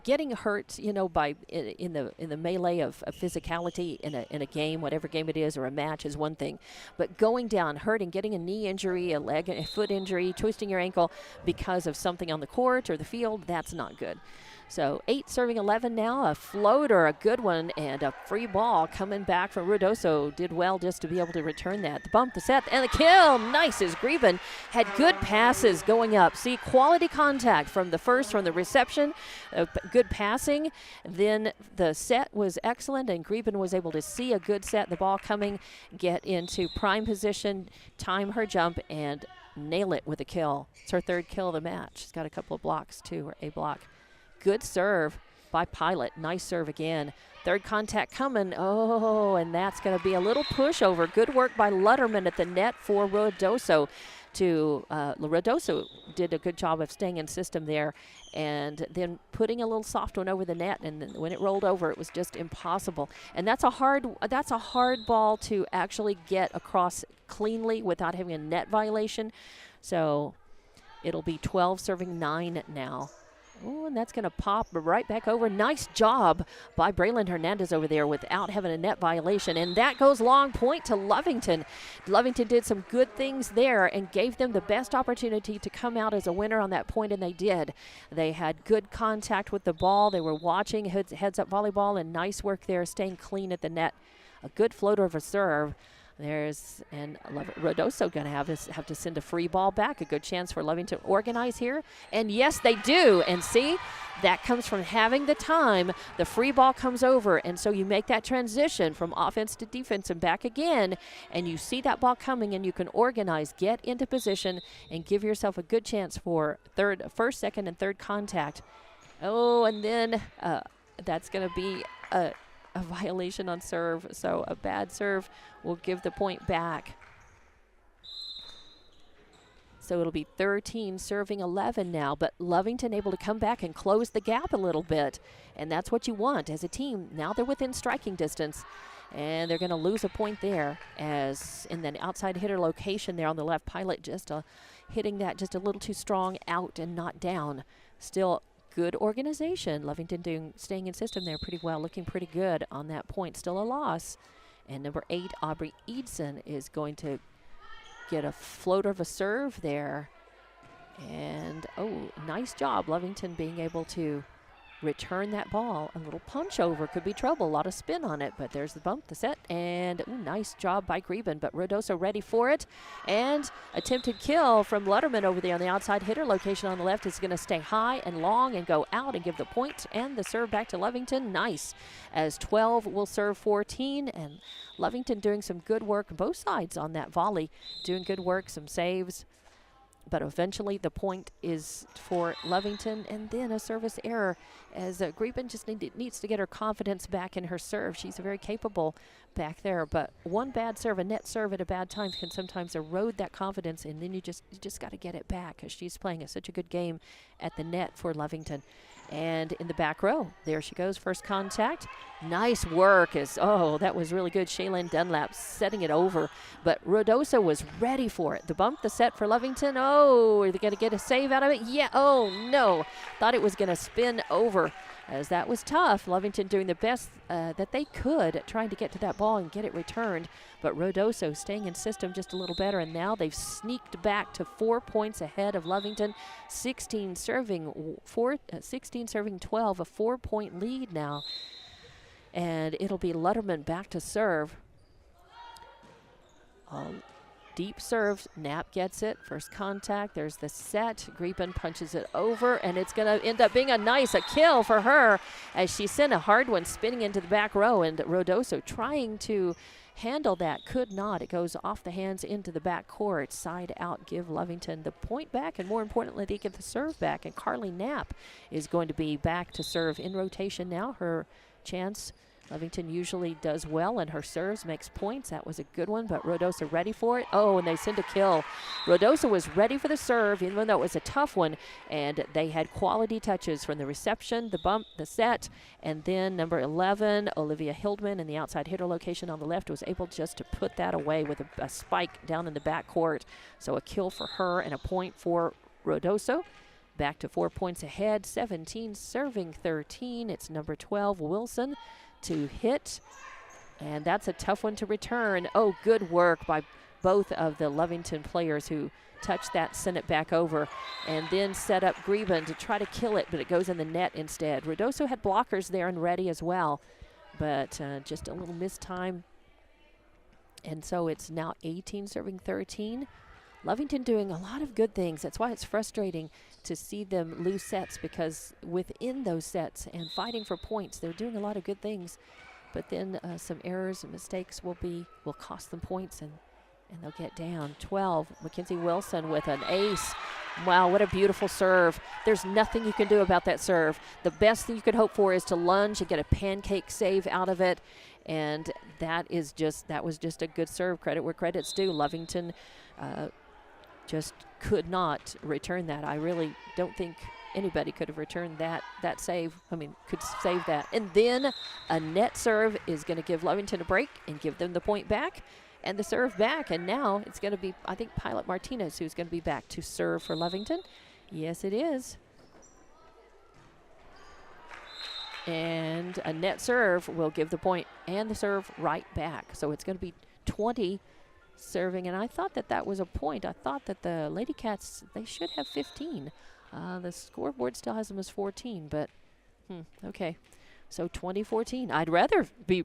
getting hurt, by in the melee of physicality in a game, whatever game it is, or a match is one thing. But going down, hurting, getting a knee injury, a leg, a foot injury, twisting your ankle because of something on the court or the field, that's not good. So 8 serving 11 now, a floater, a good one, and a free ball coming back from Ruidoso. Did well just to be able to return that. The bump, the set, and the kill. Nice as Greben had good passes going up. See, quality contact from the reception, good passing. Then the set was excellent, and Greben was able to see a good set, the ball coming, get into prime position, time her jump, and nail it with a kill. It's her 3rd kill of the match. She's got a couple of blocks, too, or a block. Good serve by Pilot. Nice serve again. 3rd contact coming. Oh, and that's going to be a little pushover. Good work by Lutterman at the net for Ruidoso. Ruidoso did a good job of staying in system there and then putting a little soft one over the net. And when it rolled over, it was just impossible. And that's a hard ball to actually get across cleanly without having a net violation. So it'll be 12 serving 9 now. Oh, and that's going to pop right back over. Nice job by Braylon Hernandez over there without having a net violation. And that goes long point to Lovington. Lovington did some good things there and gave them the best opportunity to come out as a winner on that point, and they did. They had good contact with the ball. They were watching heads-up volleyball, and nice work there, staying clean at the net. A good floater of a serve. Ruidoso going to have to send a free ball back. A good chance for Lovington to organize here. And yes, they do. And see, that comes from having the time. The free ball comes over. And so you make that transition from offense to defense and back again. And you see that ball coming and you can organize, get into position, and give yourself a good chance for first, second, and third contact. Oh, and then that's going to be a violation on serve, so a bad serve will give the point back. So it'll be 13 serving 11 now, but Lovington able to come back and close the gap a little bit, and that's what you want as a team. Now they're within striking distance, and they're going to lose a point there as in the outside hitter location there on the left. Pilot just hitting that just a little too strong out and not down. Still good organization. Lovington staying in system there pretty well, looking pretty good on that point. Still a loss. And number 8, Aubrey Eidson, is going to get a floater of a serve there. And, oh, nice job. Lovington being able to return that ball. A little punch over could be trouble. A lot of spin on it, but there's the bump, the set, and nice job by Greben. But Ruidoso ready for it. And attempted kill from Lutterman over there on the outside hitter location on the left is going to stay high and long and go out and give the point. And the serve back to Lovington. Nice. As 12 will serve 14. And Lovington doing some good work both sides on that volley. Doing good work, some saves. But eventually the point is for Lovington, and then a service error as Greben just needs to get her confidence back in her serve. She's very capable back there, but one bad serve, a net serve at a bad time, can sometimes erode that confidence, and then you just got to get it back because she's playing such a good game at the net for Lovington. And in the back row, there she goes, first contact. Nice work. That was really good. Shaylin Dunlap setting it over, but Ruidoso was ready for it. The bump, the set for Lovington. Oh, are they going to get a save out of it? Yeah, oh no. Thought it was going to spin over. as that was tough. Lovington doing the best that they could at trying to get to that ball and get it returned. But Ruidoso staying in system just a little better, and now they've sneaked back to 4 points ahead of Lovington. 16 serving 12, a 4-point lead now. And it'll be Lutterman back to serve. Deep serve, Knapp gets it, first contact, there's the set, Grieben punches it over, and it's gonna end up being a kill for her as she sent a hard one spinning into the back row, and Ruidoso trying to handle that, could not. It goes off the hands into the back court, side out, give Lovington the point back, and more importantly, they get the serve back, and Carly Knapp is going to be back to serve in rotation now, her chance. Lovington usually does well, and her serves makes points. That was a good one, but Ruidoso ready for it. Oh, and they send a kill. Ruidoso was ready for the serve, even though it was a tough one, and they had quality touches from the reception, the bump, the set, and then number 11, Olivia Hildman, in the outside hitter location on the left, was able just to put that away with a spike down in the back court. So a kill for her and a point for Ruidoso. Back to 4 points ahead, 17 serving 13. It's number 12, Wilson, to hit, and that's a tough one to return. Oh, good work by both of the Lovington players who touched that, sent it back over, and then set up Grieben to try to kill it, but it goes in the net instead. Ruidoso had blockers there and ready as well, but just a little missed time, and so it's now 18 serving 13. Lovington doing a lot of good things. That's why it's frustrating to see them lose sets, because within those sets and fighting for points, they're doing a lot of good things. But then some errors and mistakes will cost them points, and they'll get down. 12, Mackenzie Wilson with an ace. Wow, what a beautiful serve. There's nothing you can do about that serve. The best thing you could hope for is to lunge and get a pancake save out of it. And that was just a good serve. Credit where credit's due. Lovington just could not return that. I really don't think anybody could have returned that save. I mean, could save that. And then a net serve is going to give Lovington a break and give them the point back and the serve back. And now it's going to be, I think, Pilot Martinez who's going to be back to serve for Lovington. Yes, it is. And a net serve will give the point and the serve right back. So it's going to be 20 serving, and I thought that was a point. I thought that the Lady Cats, they should have 15. The scoreboard still has them as 14, but okay. So 20-14. I'd rather it be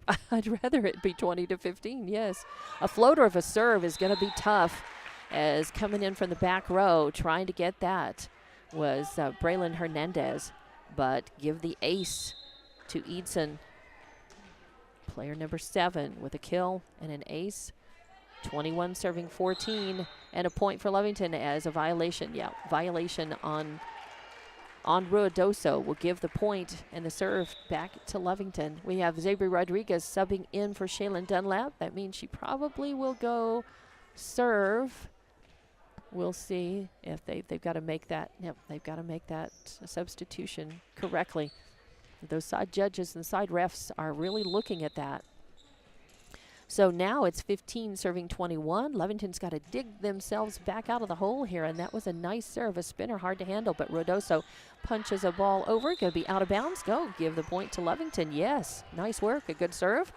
20-15. Yes, a floater of a serve is going to be tough, as coming in from the back row trying to get that was Braylon Hernandez, but give the ace to Eidson, player number 7, with a kill and an ace. 21 serving 14, and a point for Lovington as a violation. Yeah, violation on Ruidoso will give the point and the serve back to Lovington. We have Zabri Rodriguez subbing in for Shaylin Dunlap. That means she probably will go serve. We'll see if they've got to make that. Yep, they've got to make that substitution correctly. Those side judges and side refs are really looking at that. So now it's 15 serving 21. Lovington's got to dig themselves back out of the hole here, and that was a nice serve, a spinner, hard to handle, but Ruidoso punches a ball over, going to be out of bounds. Go, give the point to Lovington. Yes, nice work, a good serve.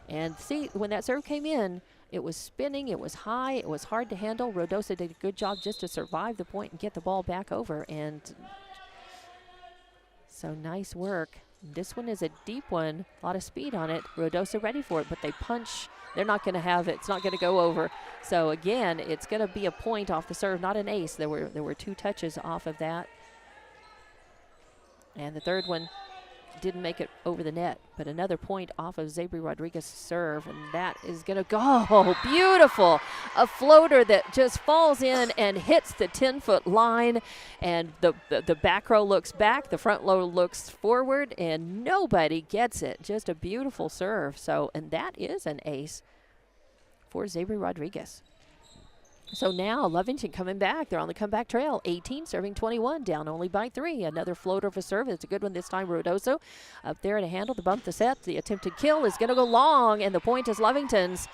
And see, when that serve came in, it was spinning, it was high, it was hard to handle. Ruidoso did a good job just to survive the point and get the ball back over, and so nice work. This one is a deep one, a lot of speed on it. Ruidoso ready for it, but they punch. They're not going to have it. It's not going to go over. So again, it's going to be a point off the serve, not an ace. There were 2 touches off of that. And the third one didn't make it over the net, but another point off of Zabri Rodriguez's serve, and that is going to go. Beautiful. A floater that just falls in and hits the 10-foot line, and the back row looks back, the front row looks forward, and nobody gets it. Just a beautiful serve. So, and that is an ace for Zabri Rodriguez. So now Lovington coming back. They're on the comeback trail. 18 serving 21, down only by 3. Another floater of a serve. It's a good one this time. Ruidoso up there to handle the bump, the set. The attempted kill is going to go long, and the point is Lovington's.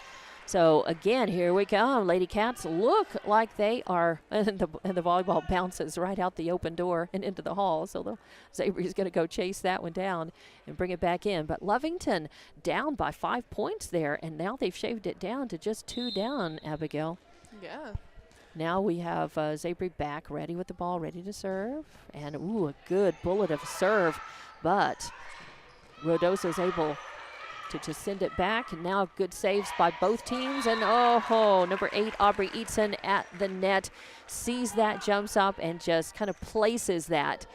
So again, here we come. Lady Cats look like they are, and the volleyball bounces right out the open door and into the hall. So Zabry's going to go chase that one down and bring it back in. But Lovington down by 5 points there, and now they've shaved it down to just 2 down, Abigail. Yeah. Now we have Zabry back ready with the ball, ready to serve. And, ooh, a good bullet of serve. But Ruidoso's able to just send it back. And now good saves by both teams. And, oh, number 8, Aubrey Eatson at the net. Sees that, jumps up, and just kind of places that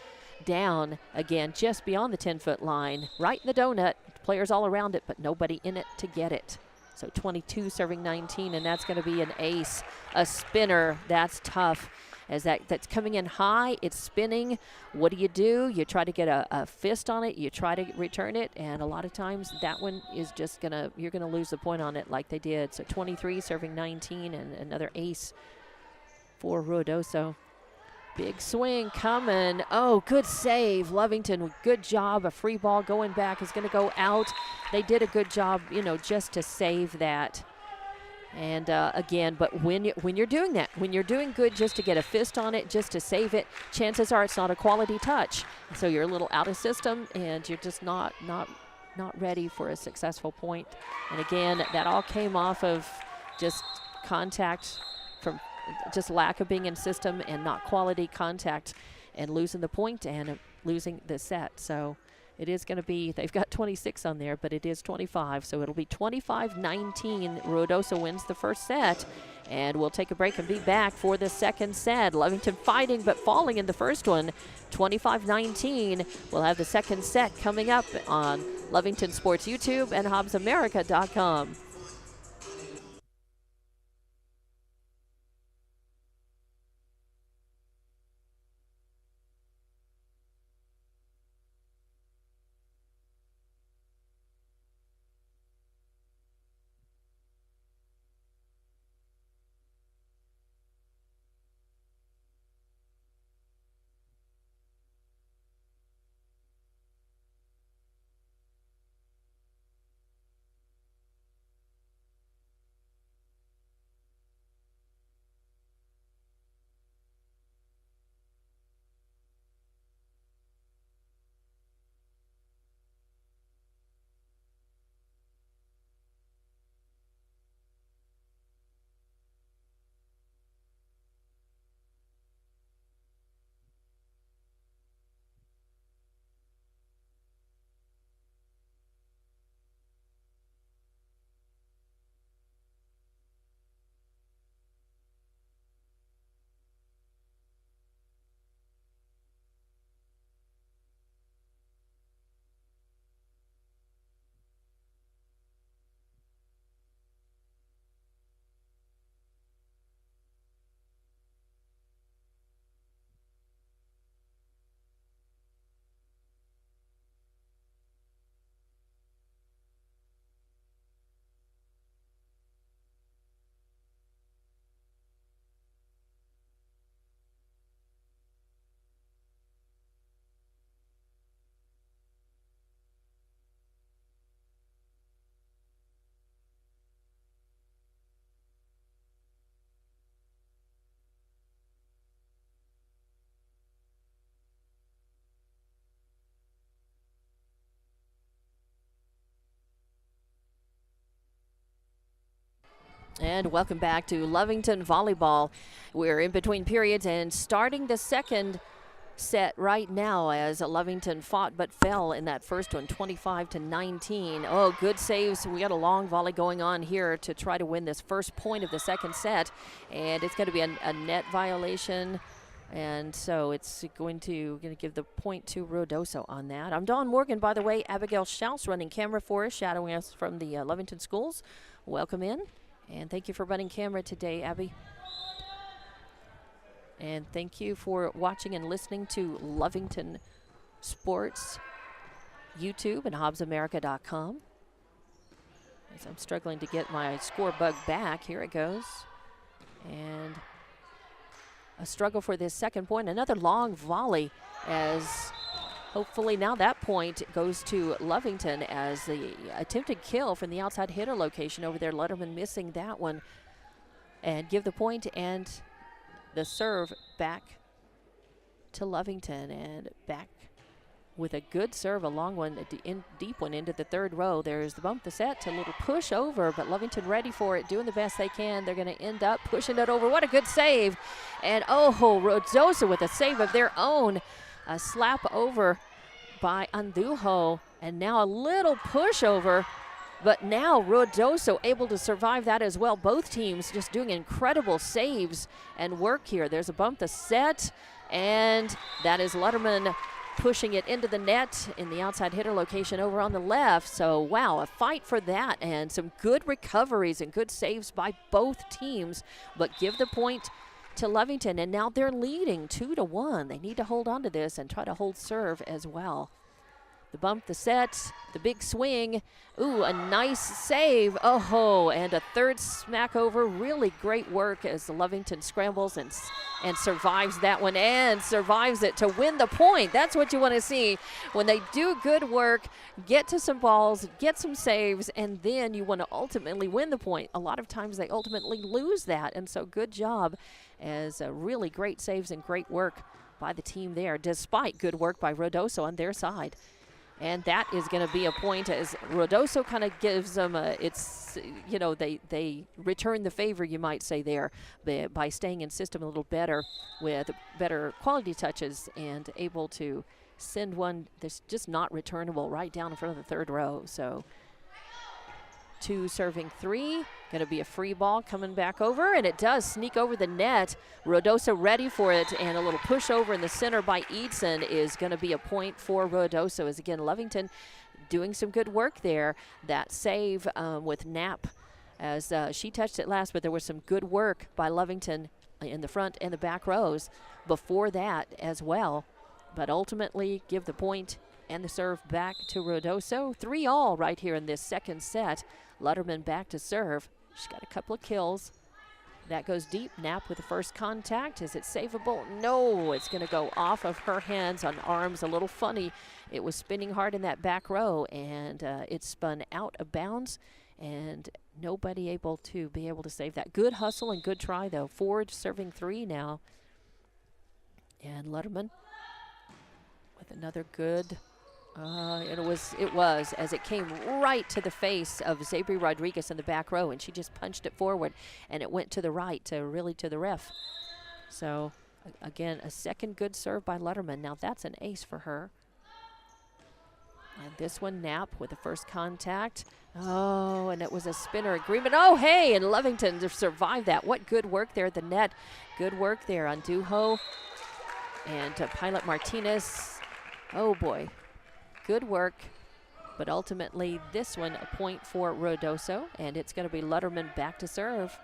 down again just beyond the 10-foot line. Right in the donut. Players all around it, but nobody in it to get it. So 22 serving 19, and that's going to be an ace. A spinner, that's tough. As that's coming in high, it's spinning. What do? You try to get a fist on it. You try to return it, and a lot of times that one is just you're gonna lose the point on it like they did. So 23 serving 19, and another ace for Ruidoso. Big swing coming. Oh, good save. Lovington, good job. A free ball going back is going to go out. They did a good job, just to save that. And again, but when you're doing that, when you're doing good just to get a fist on it, just to save it, chances are it's not a quality touch. So you're a little out of system, and you're just not ready for a successful point. And again, that all came off of just contact from just lack of being in system and not quality contact, and losing the point and losing the set. So it is going to be, they've got 26 on there, but it is 25. So it'll be 25-19. Ruidoso wins the first set. And we'll take a break and be back for the second set. Lovington fighting but falling in the first one. 25-19. We'll have the second set coming up on Lovington Sports YouTube and HobbsAmerica.com. And welcome back to Lovington Volleyball. We're in between periods and starting the second set right now as Lovington fought but fell in that first one, 25-19. Oh, good saves. We got a long volley going on here to try to win this first point of the second set. And it's going to be a net violation. And so it's going to give the point to Ruidoso on that. I'm Dawn Morgan, by the way. Abigail Schaus running camera for us, shadowing us from the Lovington schools. Welcome in. And thank you for running camera today, Abby. And thank you for watching and listening to Lovington Sports YouTube and HobbsAmerica.com. As I'm struggling to get my score bug back, here it goes. And a struggle for this second point. Another long volley as hopefully now that point goes to Lovington as the attempted kill from the outside hitter location over there. Letterman missing that one. And give the point and the serve back to Lovington, and back with a good serve, a long one, a deep one into the third row. There's the bump, the set, a little push over, but Lovington ready for it, doing the best they can. They're going to end up pushing it over. What a good save. And Ruidoso with a save of their own. A slap over by Andujo, and now a little pushover. But now Ruidoso able to survive that as well. Both teams just doing incredible saves and work here. There's a bump, the set, and that is Letterman pushing it into the net in the outside hitter location over on the left. So, wow, a fight for that, and some good recoveries and good saves by both teams. But give the point to Lovington, and now they're leading 2-1. They need to hold on to this and try to hold serve as well. The bump, the set, the big swing. Ooh, a nice save. And a third smack over. Really great work as the Lovington scrambles and survives that one, and survives it to win the point. That's what you want to see when they do good work, get to some balls, get some saves, and then you want to ultimately win the point. A lot of times they ultimately lose that, and so good job as really great saves and great work by the team there, despite good work by Ruidoso on their side. And that is going to be a point as Ruidoso kind of gives them they return the favor, you might say there, by staying in system a little better with better quality touches and able to send one that's just not returnable right down in front of the third row. So 2 serving 3, going to be a free ball coming back over, and it does sneak over the net. Ruidoso ready for it, and a little push over in the center by Eidson is going to be a point for Ruidoso, as again Lovington doing some good work there. That save with Knapp as she touched it last, but there was some good work by Lovington in the front and the back rows before that as well. But ultimately give the point and the serve back to Ruidoso. 3-all right here in this second set. Letterman back to serve. She's got a couple of kills. That goes deep. Knapp with the first contact. Is it savable? No, it's going to go off of her hands on arms. A little funny. It was spinning hard in that back row, and it spun out of bounds, and nobody able to save that. Good hustle and good try, though. Ford serving 3 now. And Letterman with another good. It was as it came right to the face of Zabri Rodriguez in the back row, and she just punched it forward, and it went to the right, to the ref. So again, a second good serve by Letterman. Now that's an ace for her. And this one, Knapp with the first contact. And it was a spinner agreement. And Lovington to survive that. What good work there at the net. Good work there on Duho and Pilot Martinez. Oh boy. Good work, but ultimately this one a point for Ruidoso, and it's going to be Letterman back to serve.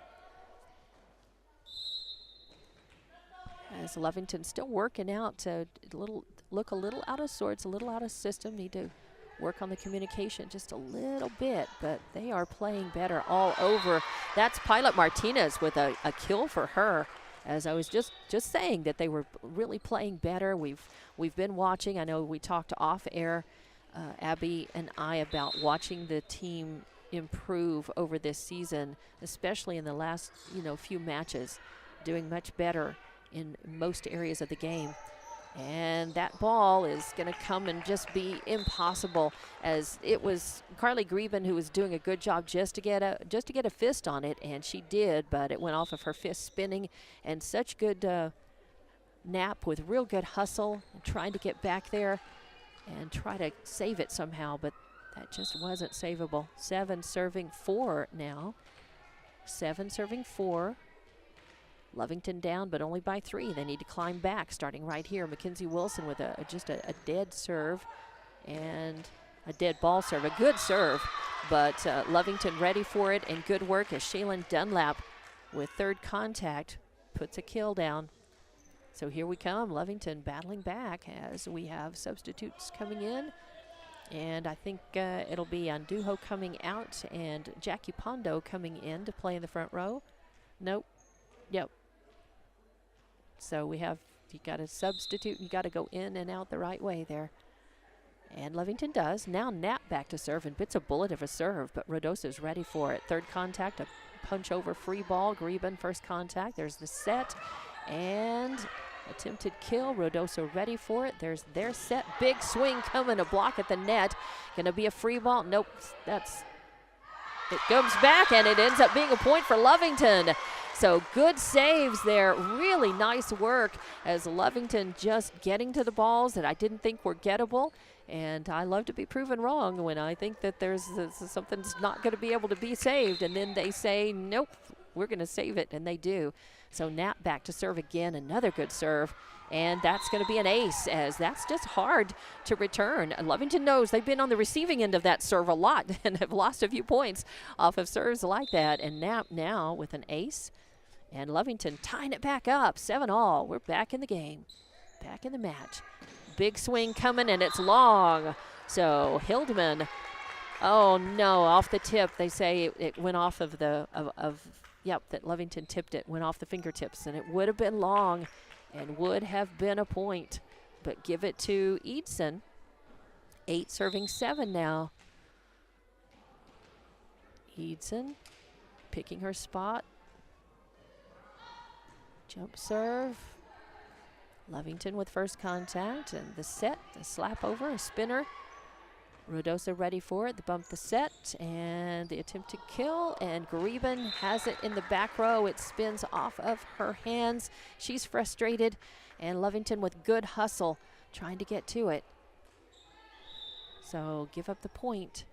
As Lovington still working out to look a little out of sorts, a little out of system, need to work on the communication just a little bit, but they are playing better all over. That's Pilot Martinez with a kill for her. As I was just saying that they were really playing better. We've been watching. I know we talked off air, Abby and I, about watching the team improve over this season, especially in the last few matches, doing much better in most areas of the game. And that ball is going to come and just be impossible, as it was Carly Greben who was doing a good job just to get a fist on it, and she did, but it went off of her fist spinning. And such good Knapp with real good hustle, and trying to get back there and try to save it somehow, but that just wasn't savable. 7 serving 4 now. 7 serving 4. Lovington down, but only by 3. They need to climb back, starting right here. Mackenzie Wilson with just a dead serve and a dead ball serve. A good serve, but Lovington ready for it, and good work as Shaylin Dunlap with third contact puts a kill down. So here we come, Lovington battling back as we have substitutes coming in. And I think it'll be Andujo coming out and Jackie Pondo coming in to play in the front row. Nope. Yep. So you got to substitute, and you got to go in and out the right way there. And Lovington does. Now Knapp back to serve and bits a bullet of a serve, but Ruidoso's ready for it. Third contact, a punch over free ball. Greben first contact. There's the set. And attempted kill. Ruidoso ready for it. There's their set. Big swing coming. A block at the net. Going to be a free ball. Nope. It comes back, and it ends up being a point for Lovington. So good saves there. Really nice work as Lovington just getting to the balls that I didn't think were gettable. And I love to be proven wrong when I think that there's something's not going to be able to be saved. And then they say, nope, we're going to save it, and they do. So Knapp back to serve again. Another good serve. And that's going to be an ace, as that's just hard to return. Lovington knows they've been on the receiving end of that serve a lot and have lost a few points off of serves like that. And Knapp now with an ace. And Lovington tying it back up, 7-all. We're back in the game, back in the match. Big swing coming, and it's long. So Hildman, oh no, off the tip. They say it went off of yep, that Lovington tipped it, went off the fingertips, and it would have been long and would have been a point. But give it to Eidson. 8 serving 7 now. Eidson picking her spot. Jump serve. Lovington with first contact, and the set, a slap over, a spinner. Ruidoso ready for it, the bump, the set, and the attempt to kill, and Greben has it in the back row. It spins off of her hands. She's frustrated, and Lovington with good hustle, trying to get to it. So give up the point.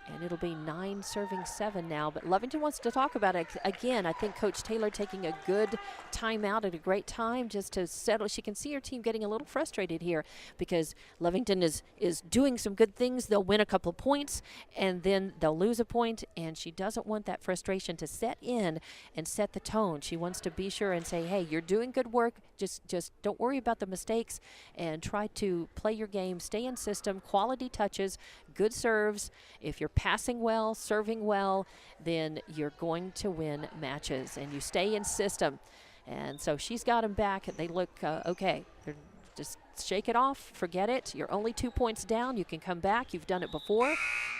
And it'll be 9 serving 7 now. But Lovington wants to talk about it again. I think Coach Taylor taking a good timeout at a great time just to settle. She can see her team getting a little frustrated here because Lovington is doing some good things. They'll win a couple of points and then they'll lose a point. And she doesn't want that frustration to set in and set the tone. She wants to be sure and say, hey, you're doing good work. Just don't worry about the mistakes and try to play your game, stay in system, quality touches, good serves. If you're passing well, serving well, then you're going to win matches and you stay in system. And so she's got them back. They look okay. They're just shake it off, forget it. You're only 2 points down. You can come back. You've done it before.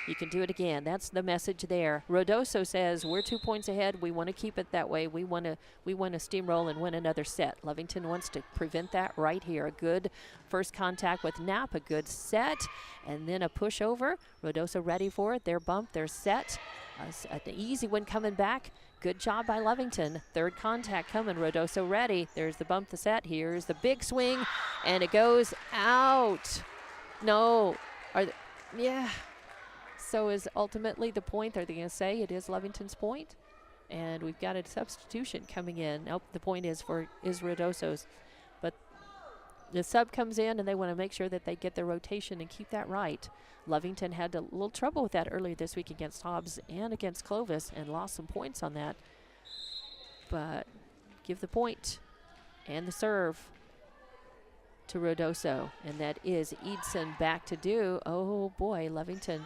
You can do it again. That's the message there. Ruidoso says we're 2 points ahead. We want to keep it that way. We want to steamroll and win another set. Lovington wants to prevent that right here. A good first contact with Knapp, a good set, and then a push over. Ruidoso ready for it. Their bump, their set. An easy one coming back. Good job by Lovington. Third contact coming. Ruidoso ready. There's the bump, the set. Here's the big swing, and it goes out. No. Yeah. So is ultimately the point. Are they going to say it is Lovington's point? And we've got a substitution coming in. Nope, the point is Ruidoso's. But the sub comes in, and they want to make sure that they get their rotation and keep that right. Lovington had a little trouble with that earlier this week against Hobbs and against Clovis and lost some points on that. But give the point and the serve to Ruidoso. And that is Eidson back to do. Oh, boy, Lovington.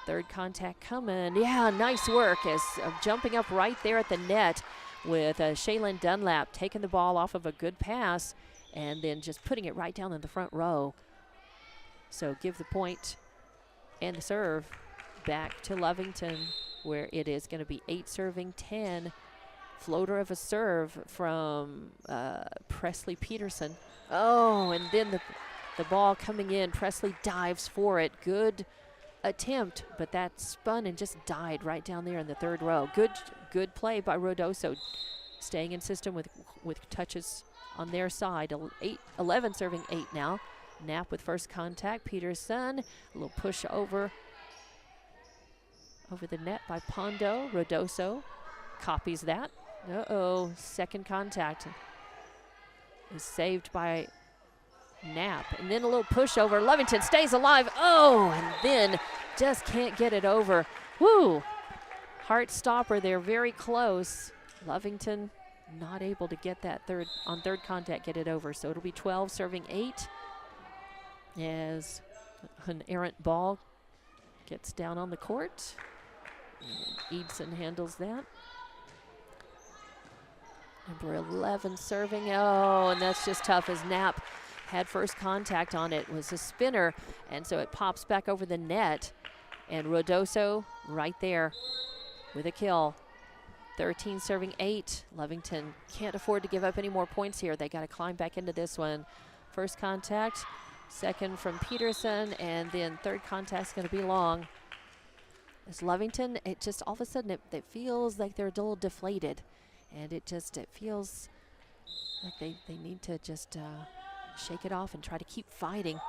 Third contact coming. Yeah, nice work as jumping up right there at the net with Shaylin Dunlap taking the ball off of a good pass and then just putting it right down in the front row. So give the point and the serve back to Lovington, where it is going to be 8 serving 10. Floater of a serve from Presley Peterson. Oh, and then the ball coming in. Presley dives for it. Good attempt, but that spun and just died right down there in the third row. Good play by Ruidoso, staying in system with touches on their side. 11 serving 8 now. Knapp with first contact. Peterson, a little push over the net by Pondo. Ruidoso copies that. Uh-oh, second contact is saved by Knapp. And then a little push over. Lovington stays alive. Oh, and then just can't get it over. Woo! Heart stopper there, very close. Lovington not able to get that third contact, get it over. So it'll be 12 serving 8 as an errant ball gets down on the court. And Eidson handles that. Number 11 serving. Oh, and that's just tough as Knapp had first contact on it, was a spinner, and so it pops back over the net. And Ruidoso right there with a kill. 13 serving 8. Lovington can't afford to give up any more points here. They got to climb back into this one. First contact, second from Peterson, and then third contact's going to be long. As Lovington, it just all of a sudden it feels like they're a little deflated, and it feels like they need to just shake it off and try to keep fighting.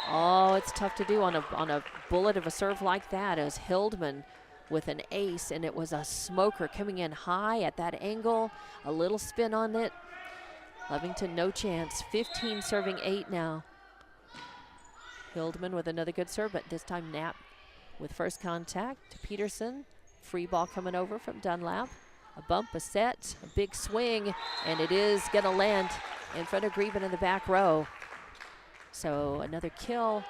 Oh, it's tough to do on a bullet of a serve like that, as Hildman with an ace, and it was a smoker coming in high at that angle, a little spin on it. Lovington no chance. 15 serving 8 now. Hildman with another good serve, but this time Knapp with first contact to Peterson. Free ball coming over from Dunlap. A bump, a set, a big swing, and it is gonna land in front of Greben in the back row. So another kill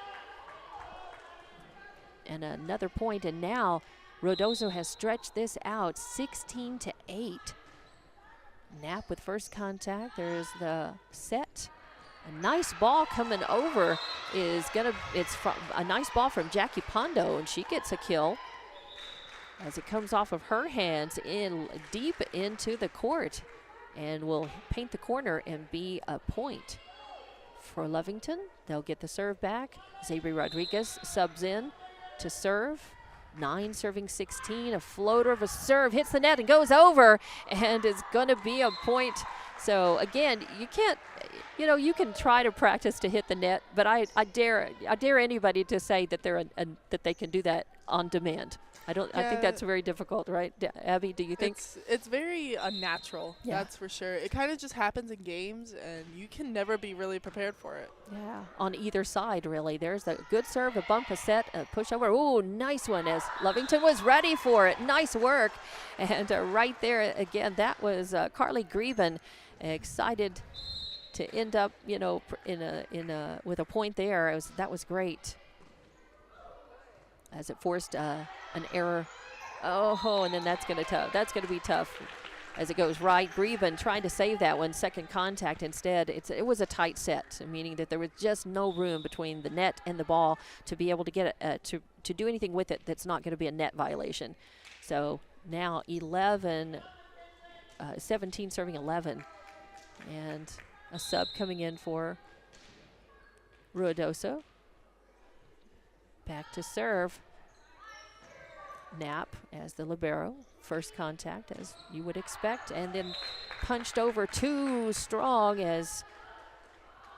and another point, and now Ruidoso has stretched this out 16-8. Knapp with first contact. There's the set. A nice ball coming over it's from a nice ball from Jackie Pondo, and she gets a kill as it comes off of her hands in deep into the court, and will paint the corner and be a point for Lovington. They'll get the serve back. Zabri Rodriguez subs in to serve. 9 serving 16, a floater of a serve, hits the net and goes over, and it's going to be a point. So again, you can't, you can try to practice to hit the net, but I dare anybody to say that that they can do that on demand. I think that's very difficult, right? Abby, do you think? It's very unnatural, that's for sure. It kind of just happens in games, and you can never be really prepared for it. Yeah, on either side, really. There's a good serve, a bump, a set, a push over. Ooh, nice one, as Lovington was ready for it. Nice work. And right there, again, that was Carly Greben, excited to end up, with a point there. That was great, as it forced an error. Oh, and then that's going to be tough as it goes right. Greben trying to save that one, second contact instead. It was a tight set, meaning that there was just no room between the net and the ball to be able to get it, to do anything with it that's not going to be a net violation. So now 17 serving 11, and a sub coming in for Ruidoso. Back to serve. Knapp as the libero. First contact, as you would expect, and then punched over too strong as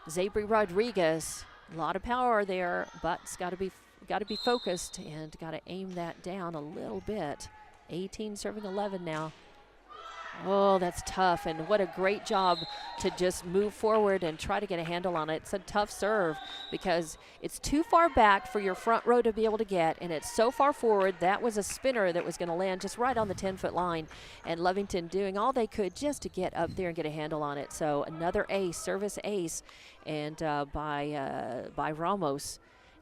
Zabri Rodriguez. A lot of power there, but it's got to be focused and got to aim that down a little bit. 18 serving 11 now. Oh, that's tough, and what a great job to just move forward and try to get a handle on it. It's a tough serve because it's too far back for your front row to be able to get, and it's so far forward. That was a spinner that was going to land just right on the 10-foot line, and Lovington doing all they could just to get up there and get a handle on it. So another ace, service ace, and by Ramos.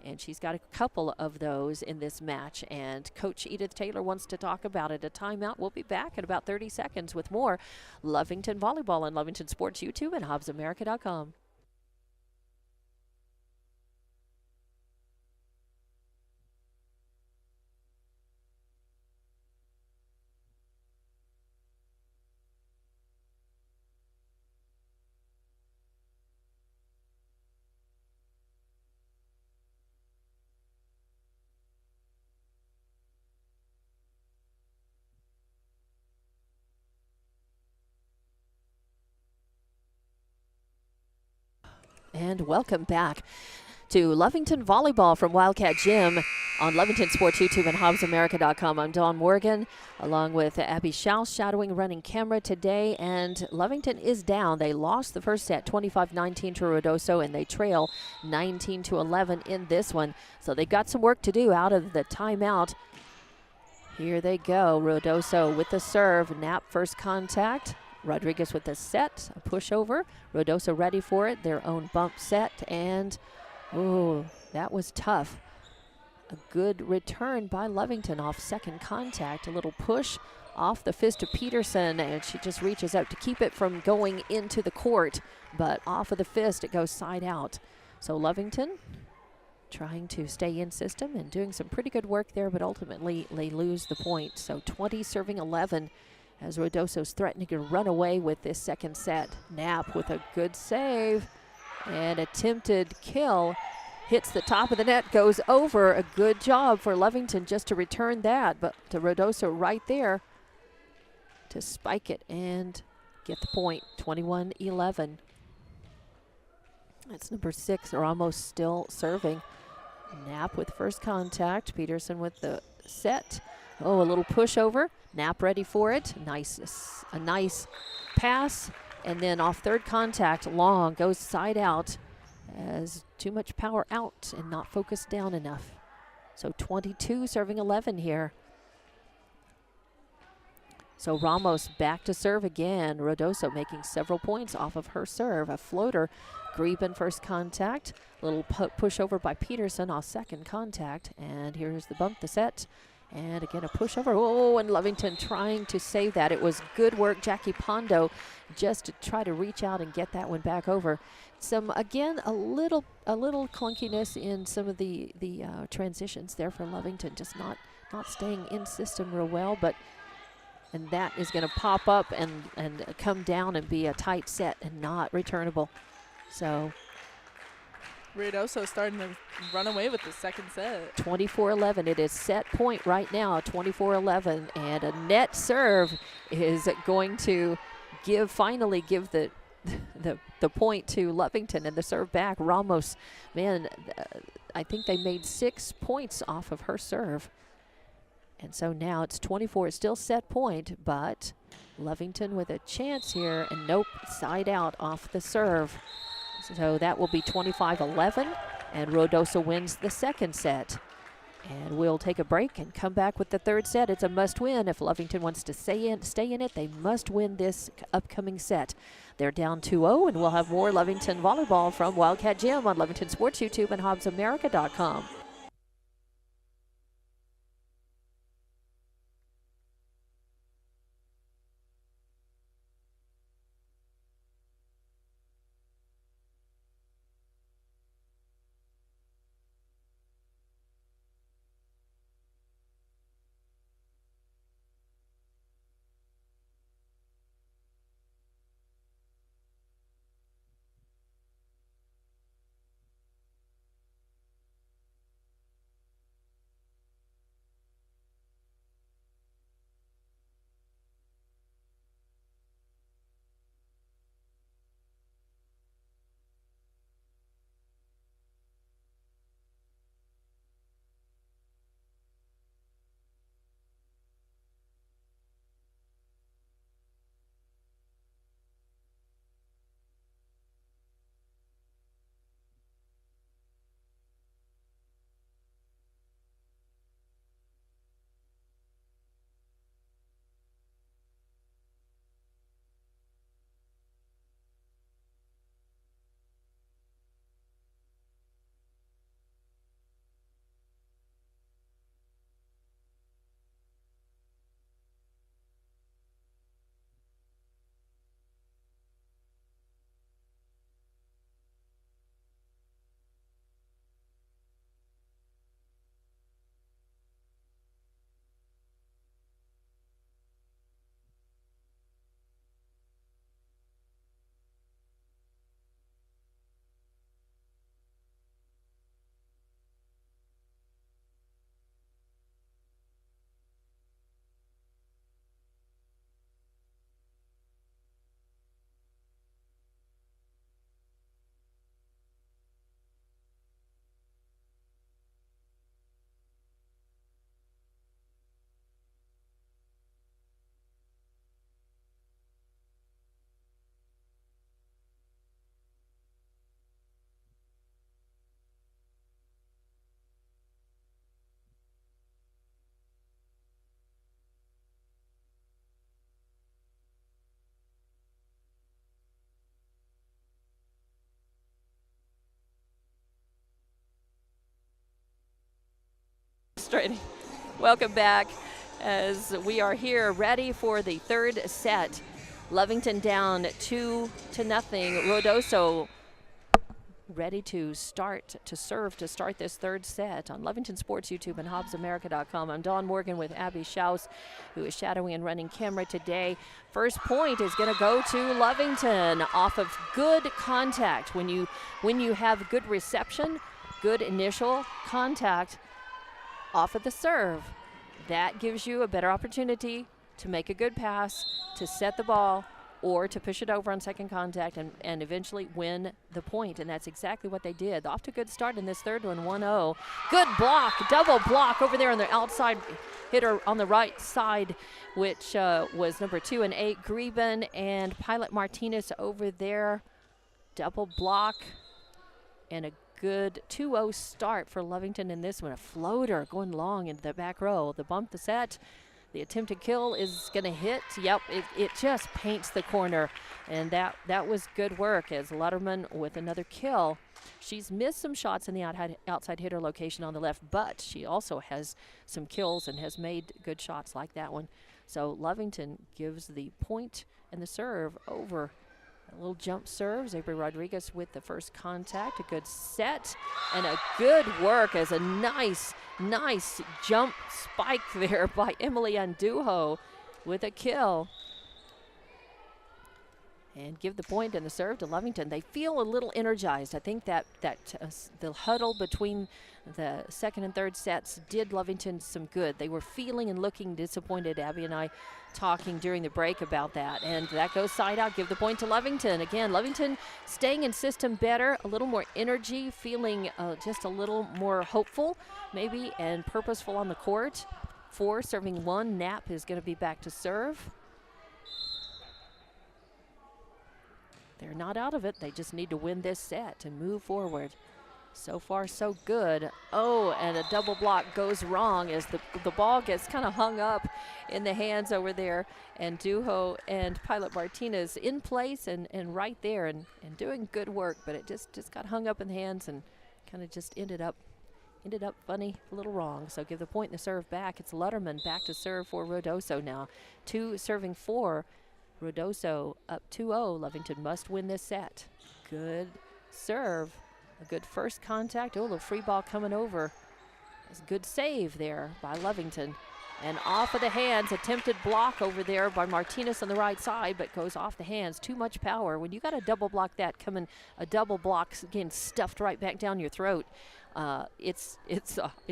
And she's got a couple of those in this match. And Coach Edith Taylor wants to talk about it. A timeout. We'll be back in about 30 seconds with more Lovington Volleyball on Lovington Sports YouTube and HobbsAmerica.com. And welcome back to Lovington Volleyball from Wildcat Gym on Lovington Sports YouTube and HobbsAmerica.com. I'm Dawn Morgan, along with Abby Schaus, shadowing running camera today. And Lovington is down. They lost the first set 25-19 to Ruidoso, and they trail 19-11 in this one. So they've got some work to do out of the timeout. Here they go. Ruidoso with the serve. Knapp first contact. Rodriguez with the set, a pushover. Ruidoso ready for it, their own bump set, and ooh, that was tough. A good return by Lovington off second contact, a little push, off the fist of Peterson, and she just reaches out to keep it from going into the court, but off of the fist, it goes side out. So Lovington trying to stay in system and doing some pretty good work there, but ultimately they lose the point. So 20 serving 11 as Ruidoso's threatening to run away with this second set. Knapp with a good save and attempted kill. Hits the top of the net, goes over. A good job for Lovington just to return that, but to Ruidoso right there to spike it and get the point. 21-11. That's number 6, Ramos still serving. Knapp with first contact. Peterson with the set. Oh, a little pushover. Knapp ready for it. A nice pass. And then off third contact, long, goes side out as too much power out and not focused down enough. So 22 serving 11 here. So Ramos back to serve again. Ruidoso making several points off of her serve. A floater. Greben first contact. Little push over by Peterson off second contact. And here's the bump, the set. And again, a push over. Oh, and Lovington trying to save that. It was good work, Jackie Pondo, just to try to reach out and get that one back over. Some, again, a little clunkiness in some of the transitions there for Lovington. Just not staying in system real well, but and that is going to pop up and come down and be a tight set and not returnable. So Ruidoso starting to run away with the second set. 24-11. It is set point right now, 24-11. And a net serve is going to finally give the point to Lovington, and the serve back. Ramos, man, I think they made 6 points off of her serve. And so now it's 24. It's still set point, but Lovington with a chance here, and nope, side out off the serve. So that will be 25-11, and Ruidoso wins the second set. And we'll take a break and come back with the third set. It's a must-win. If Lovington wants to stay in it, they must win this upcoming set. They're down 2-0, and we'll have more Lovington volleyball from Wildcat Gym on Lovington Sports YouTube and HobbsAmerica.com. Welcome back. as we are here ready for the third set. Lovington down 2-0. Ruidoso ready to start to serve to start this third set on Lovington Sports YouTube and HobbsAmerica.com. I'm Dawn Morgan with Abby Schaus, who is shadowing and running camera today. First point is going to go to Lovington off of good contact. When you have good reception, good initial contact off of the serve, that gives you a better opportunity to make a good pass, to set the ball, or to push it over on second contact and eventually win the point. And that's exactly what they did. Off to a good start in this third one, 1-0. Good block, double block over there on the outside hitter on the right side, which was number 2 and 8, Greben, and Pilot Martinez over there. Double block and a good 2-0 start for Lovington in this one. A floater going long into the back row. The bump, the set. The attempted kill is going to hit. Yep, it just paints the corner. And that was good work as Lutterman with another kill. She's missed some shots in the outside hitter location on the left, but she also has some kills and has made good shots like that one. So Lovington gives the point and the serve over. A little jump serve. Zabri Rodriguez with the first contact. A good set and a good work as a nice jump spike there by Emily Andujo with a kill. And give the point and the serve to Lovington. They feel a little energized. I think that the huddle between the second and third sets did Lovington some good. They were feeling and looking disappointed. Abby and I talking during the break about that. And that goes side out. Give the point to Lovington. Again, Lovington staying in system better, a little more energy, feeling just a little more hopeful maybe and purposeful on the court. 4 serving 1. Knapp is going to be back to serve. They're not out of it. They just need to win this set and move forward. So far, so good. Oh, and a double block goes wrong as the ball gets kind of hung up in the hands over there. And Duho and Pilot Martinez in place and right there and doing good work, but it just got hung up in the hands and kind of just ended up funny, a little wrong. So give the point and the serve back. It's Lutterman back to serve for Ruidoso now. 2 serving 4. Ruidoso up 2-0. Lovington must win this set. Good serve. A good first contact. Oh, the free ball coming over. It's a good save there by Lovington. And off of the hands, attempted block over there by Martinez on the right side, but goes off the hands. Too much power. When you got a double block that coming, a double block getting stuffed right back down your throat, it's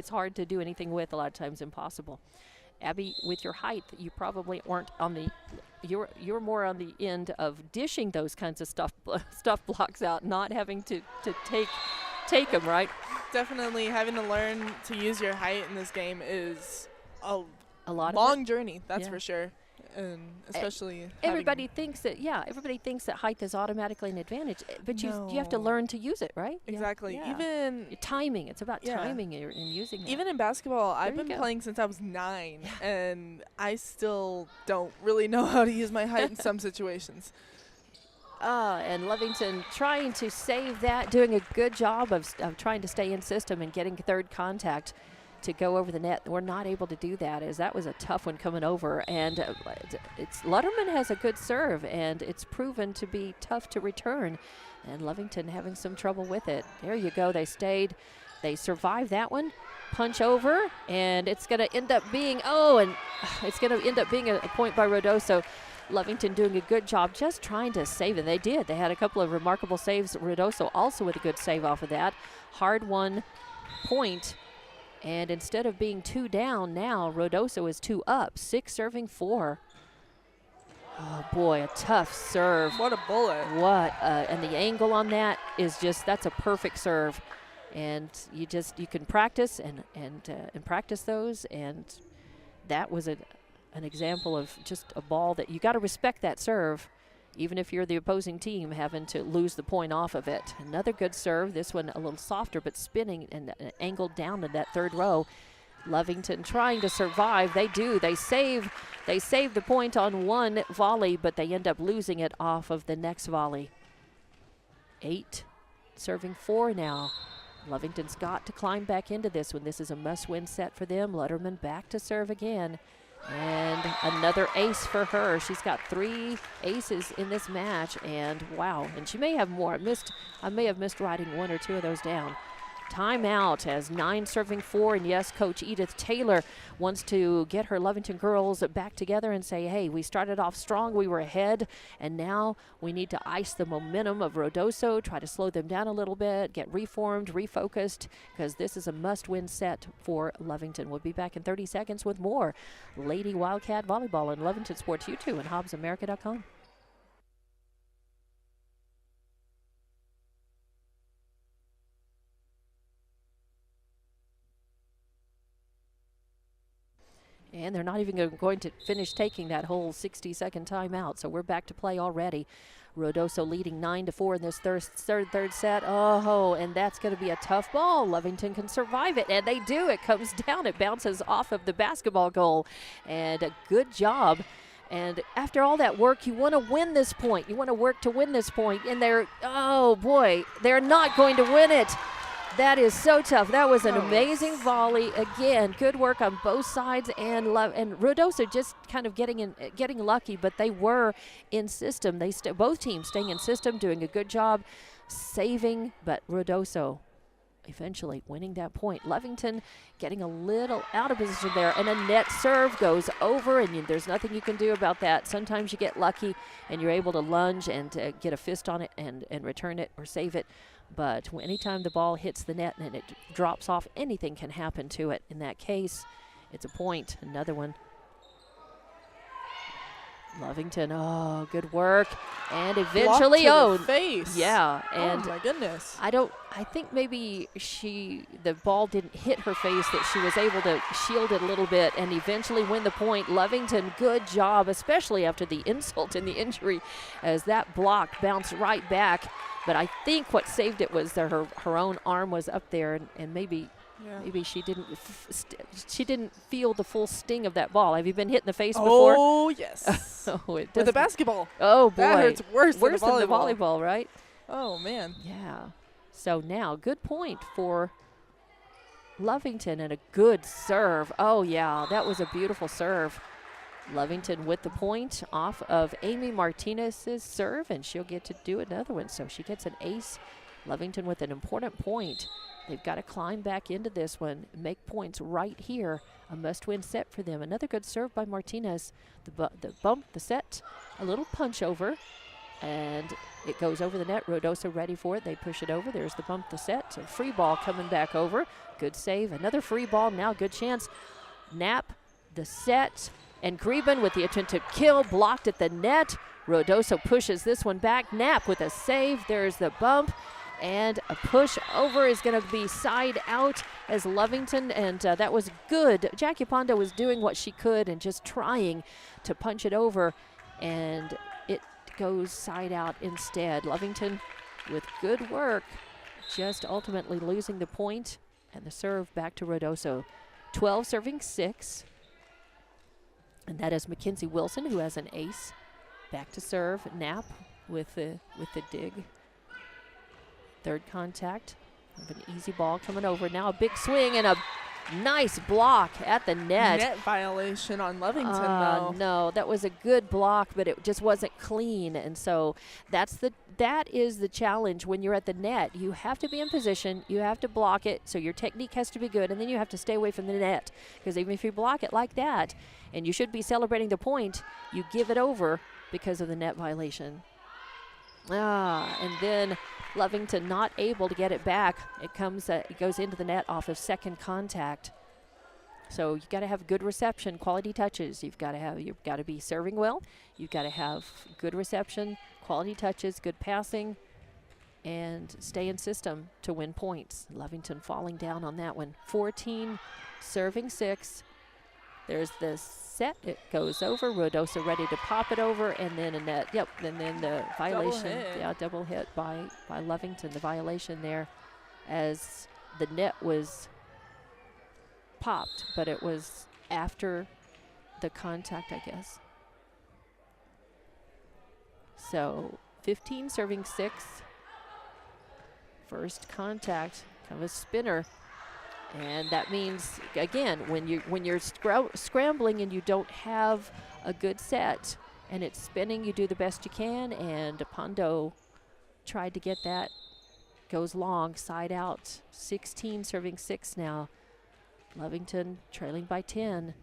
hard to do anything with. A lot of times impossible. Abby, with your height, you probably weren't on the. You're more on the end of dishing those kinds of stuff blocks out, not having to take them, right? Definitely having to learn to use your height in this game is a lot long journey, that's for sure. And especially everybody thinks that height is automatically an advantage, but you have to learn to use it, right? Exactly. Yeah. Even timing, it's about timing and using it. Even in basketball, I've been playing since I was 9 and I still don't really know how to use my height in some situations. And Lovington trying to save that, doing a good job of trying to stay in system and getting third contact to go over the net. We're not able to do that, as that was a tough one coming over. And Lutterman has a good serve, and it's proven to be tough to return. And Lovington having some trouble with it. There you go. They survived that one. Punch over, and it's going to end up being a point by Ruidoso. Lovington doing a good job just trying to save it. They did. They had a couple of remarkable saves. Ruidoso also with a good save off of that. Hard won point. And instead of being 2 down now, Ruidoso is 2 up, 6 serving 4. Oh boy, a tough serve. What a bullet. And the angle on that is that's a perfect serve. And you can practice and practice those. And that was an example of just a ball that you got to respect that serve, even if you're the opposing team having to lose the point off of it. Another good serve, this one a little softer, but spinning and angled down in that third row. Lovington trying to survive. They do. They save the point on one volley, but they end up losing it off of the next volley. 8 serving 4 now. Lovington's got to climb back into this one. This is a must-win set for them. Lutterman back to serve again. And another ace for her. She's got 3 aces in this match, and wow, and she may have more. I may have missed writing 1 or 2 of those down. Timeout as 9 serving 4, and yes, Coach Edith Taylor wants to get her Lovington girls back together and say, hey, we started off strong, we were ahead, and now we need to ice the momentum of Ruidoso, try to slow them down a little bit, get reformed, refocused, because this is a must-win set for Lovington. We'll be back in 30 seconds with more Lady Wildcat Volleyball on Lovington Sports U2 and HobbsAmerica.com. And they're not even going to finish taking that whole 60-second timeout. So we're back to play already. Ruidoso leading 9-4 in this third set. Oh, and that's going to be a tough ball. Lovington can survive it, and they do. It comes down. It bounces off of the basketball goal. And a good job. And after all that work, you want to win this point. You want to work to win this point. And oh, boy, they're not going to win it. That is so tough. That was an amazing volley. Again, good work on both sides, and Ruidoso just kind of getting lucky, but they were in system. Both teams staying in system, doing a good job saving, but Ruidoso eventually winning that point. Lovington getting a little out of position there, and a net serve goes over, and there's nothing you can do about that. Sometimes you get lucky and you're able to lunge and get a fist on it and return it or save it. But anytime the ball hits the net and it drops off, anything can happen to it. In that case, it's a point. Another one. Lovington, oh, good work. And eventually, the face. Yeah. And oh, my goodness. I think maybe the ball didn't hit her face, that she was able to shield it a little bit and eventually win the point. Lovington, good job, especially after the insult and the injury, as that block bounced right back. But I think what saved it was that her own arm was up there, and maybe she didn't feel the full sting of that ball. Have you been hit in the face before? Oh, yes. With a basketball. Oh, boy. That hurts worse than the volleyball, right? Oh, man. Yeah. So now, good point for Lovington, and a good serve. Oh, yeah, that was a beautiful serve. Lovington with the point off of Amy Martinez's serve, and she'll get to do another one. So she gets an ace. Lovington with an important point. They've got to climb back into this one, make points right here. A must-win set for them. Another good serve by Martinez. The bump, the set, a little punch over, and it goes over the net. Ruidoso ready for it. They push it over. There's the bump, the set. A free ball coming back over. Good save. Another free ball. Now good chance. Knapp, the set. And Greben with the attempt to kill, blocked at the net. Ruidoso pushes this one back. Knapp with a save. There's the bump. And a push over is going to be side out as Lovington. And that was good. Jackie Pondo was doing what she could and just trying to punch it over. And it goes side out instead. Lovington with good work, just ultimately losing the point. And the serve back to Ruidoso. 12 serving 6. And that is Mackenzie Wilson, who has an ace. Back to serve. Knapp with the dig. Third contact of an easy ball coming over. Now a big swing and a nice block at the net. Net violation on Lovington, though. No, that was a good block, but it just wasn't clean. And so that is the challenge when you're at the net. You have to be in position. You have to block it, so your technique has to be good, and then you have to stay away from the net. Because even if you block it like that, and you should be celebrating the point, you give it over because of the net violation. And then Lovington not able to get it back. It goes into the net off of second contact. So you've got to have good reception, quality touches. You've got to be serving well. You've got to have good reception, quality touches, good passing, and stay in system to win points. Lovington falling down on that one. 14 serving 6. There's the set. It goes over. Ruidoso ready to pop it over, and then a net. Yep, and then the violation. Double hit by Lovington. The violation there, as the net was popped, but it was after the contact, I guess. So 15 serving 6. First contact, kind of a spinner. And that means, again, when you're scrambling and you don't have a good set and it's spinning, you do the best you can. And Pondo tried to get that. Goes long, side out. 16 serving 6 now. Lovington trailing by 10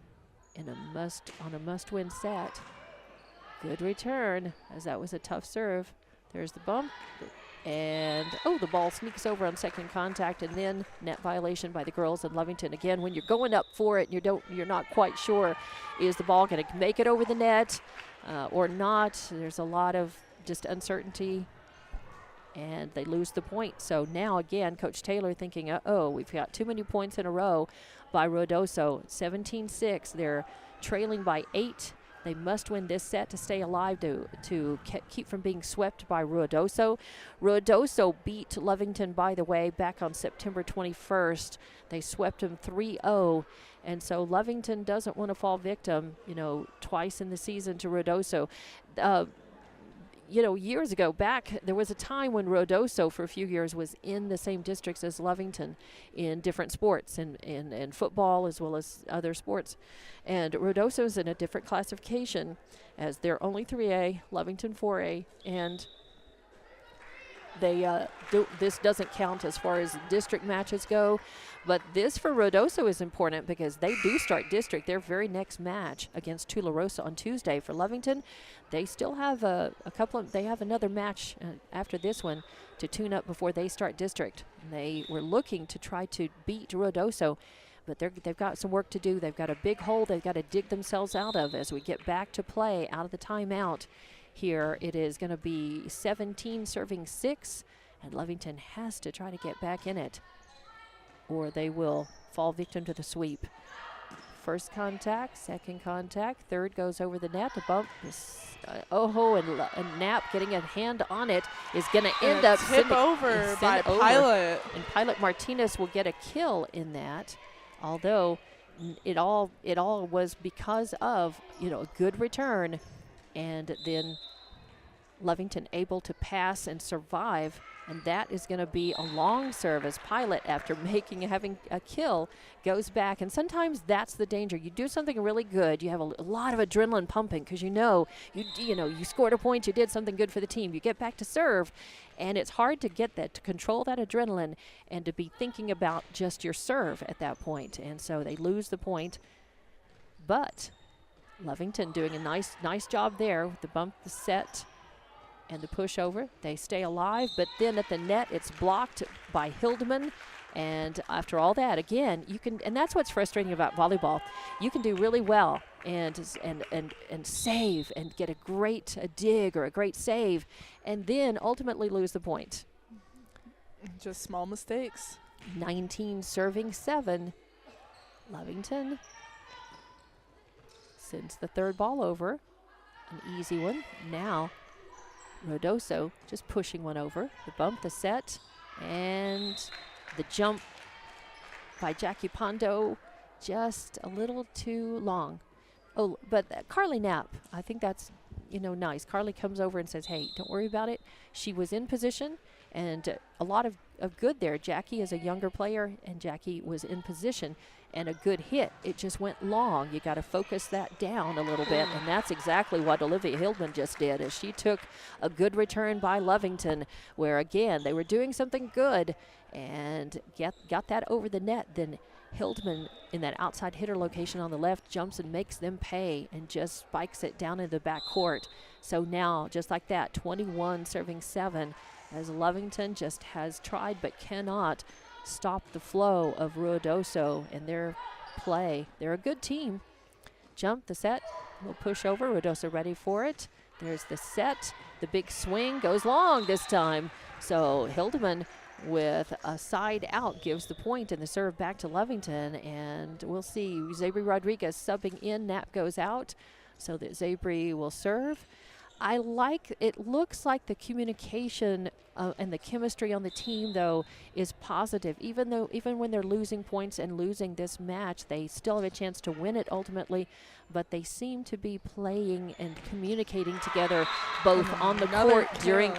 on a must-win set. Good return, as that was a tough serve. There's the bump. And, the ball sneaks over on second contact, and then net violation by the girls in Lovington. Again, when you're going up for it, and you're not quite sure, is the ball going to make it over the net or not? There's a lot of just uncertainty, and they lose the point. So now, again, Coach Taylor thinking, we've got too many points in a row by Ruidoso. 17-6. They're trailing by 8. They must win this set to stay alive to keep from being swept by Ruidoso. Ruidoso beat Lovington, by the way, back on September 21st. They swept them 3-0. And so Lovington doesn't want to fall victim, twice in the season to Ruidoso. Years ago back, there was a time when Ruidoso for a few years was in the same districts as Lovington in different sports, in football as well as other sports. And Ruidoso's in a different classification, as they're only 3A, Lovington 4A, and they this doesn't count as far as district matches go. But this for Ruidoso is important because they do start district. Their very next match against Tularosa on Tuesday. For Lovington, they still have they have another match after this one to tune up before they start district. And they were looking to try to beat Ruidoso, but they've got some work to do. They've got a big hole they've got to dig themselves out of as we get back to play out of the timeout. Here it is going to be 17 serving 6, and Lovington has to try to get back in it, or they will fall victim to the sweep. First contact, second contact, third goes over the net. The bump is, and Knapp getting a hand on it is going to end up tip over by Pilot. And Pilot Martinez will get a kill in that, although it all was because of a good return, and then Lovington able to pass and survive. And that is going to be a long serve as Pilot, after having a kill, goes back. And sometimes that's the danger. You do something really good. You have a lot of adrenaline pumping because you scored a point. You did something good for the team. You get back to serve, and it's hard to get that, to control that adrenaline and to be thinking about just your serve at that point. And so they lose the point. But Lovington doing a nice job there with the bump, the set, and the pushover. They stay alive, but then at the net, it's blocked by Hildman. And after all that, again, and that's what's frustrating about volleyball. You can do really well and save and get a dig or a great save, and then ultimately lose the point. Just small mistakes. 19 serving 7. Lovington sends the third ball over. An easy one. Now Ruidoso just pushing one over. The bump, the set, and the jump by Jackie Pondo just a little too long. Oh, but Carly Knapp, I think that's, nice. Carly comes over and says, hey, don't worry about it. She was in position, and a lot of good there. Jackie is a younger player, and Jackie was in position, and a good hit. It just went long. You got to focus that down a little bit, and that's exactly what Olivia Hildman just did, as she took a good return by Lovington, where, again, they were doing something good and got that over the net. Then Hildman, in that outside hitter location on the left, jumps and makes them pay and just spikes it down into the back court. So now, just like that, 21 serving 7, as Lovington just has tried but cannot stop the flow of Ruidoso and their play. They're a good team. Jump, the set, we'll push over. Ruidoso ready for it. There's the set. The big swing goes long this time. So Hildman with a side out gives the point, and the serve back to Lovington. And we'll see Zabri Rodriguez subbing in. Knapp goes out so that Zabri will serve. It looks like the communication and the chemistry on the team, though, is positive. Even when they're losing points and losing this match, they still have a chance to win it ultimately. but they seem to be playing and communicating together both on the Another court kill.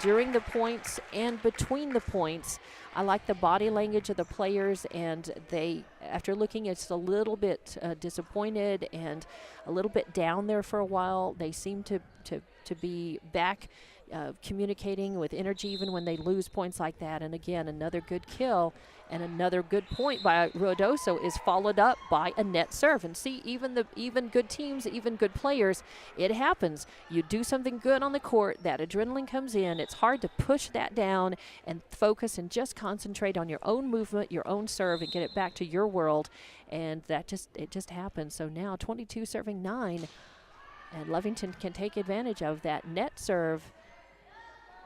during the points and between the points. I like the body language of the players, and they, after looking it's a little bit disappointed and a little bit down there for a while, they seem to be back communicating with energy even when they lose points like that. And again, another good kill and another good point by Ruidoso is followed up by a net serve. And see, even good teams, even good players, it happens. You do something good on the court, that adrenaline comes in. It's hard to push that down and focus and just concentrate on your own movement, your own serve, and get it back to your world. And it just happens. So now 22 serving 9, and Lovington can take advantage of that net serve.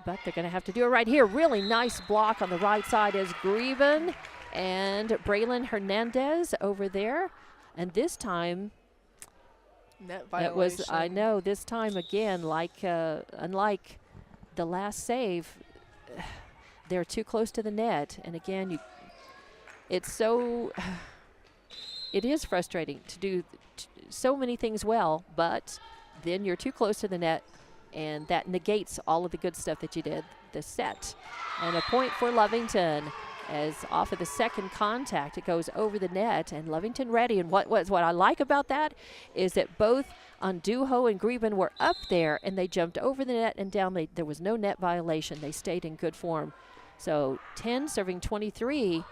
But they're going to have to do it right here. Really nice block on the right side as Greben and Braylon Hernandez over there. And this time, Net violation. it was, I know, this time again, unlike the last save, they're too close to the net. And again, it is frustrating to do so many things well, but then you're too close to the net, and that negates all of the good stuff that you did this set. And a point for Lovington, as off of the second contact, it goes over the net, and Lovington ready. And what I like about that is that both Andujo and Greben were up there, and they jumped over the net and down. There was no net violation. They stayed in good form. So 10 serving 23.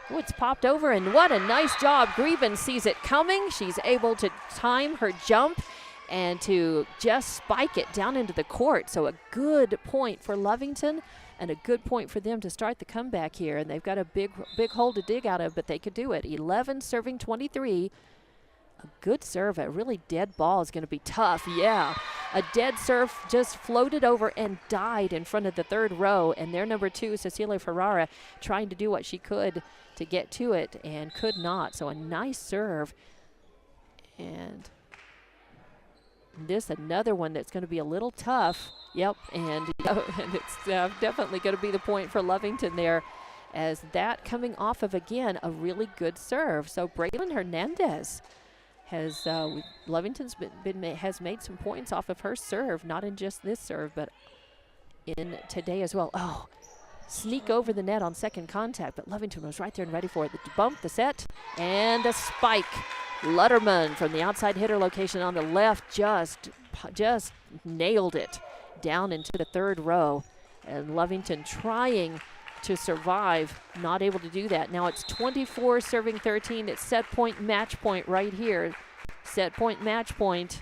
Oh, it's popped over, and what a nice job. Greben sees it coming. She's able to time her jump and to just spike it down into the court. So a good point for Lovington and a good point for them to start the comeback here. And they've got a big hole to dig out of, but they could do it. 11 serving 23. A good serve. A really dead ball is going to be tough. Yeah, a dead serve just floated over and died in front of the third row. And their number 2, Cecilia Ferrara, trying to do what she could to get to it and could not. So a nice serve. And this another one that's going to be a little tough. Yep, and it's definitely going to be the point for Lovington there, as that coming off of, again, a really good serve. So Braylon Hernandez has Lovington's has made some points off of her serve, not in just this serve, but in today as well. Oh, sneak over the net on second contact, but Lovington was right there and ready for it. The bump, the set, and the spike. Lutterman from the outside hitter location on the left just nailed it down into the third row. And Lovington trying to survive, not able to do that. Now it's 24 serving 13. It's set point, match point right here. Set point, match point.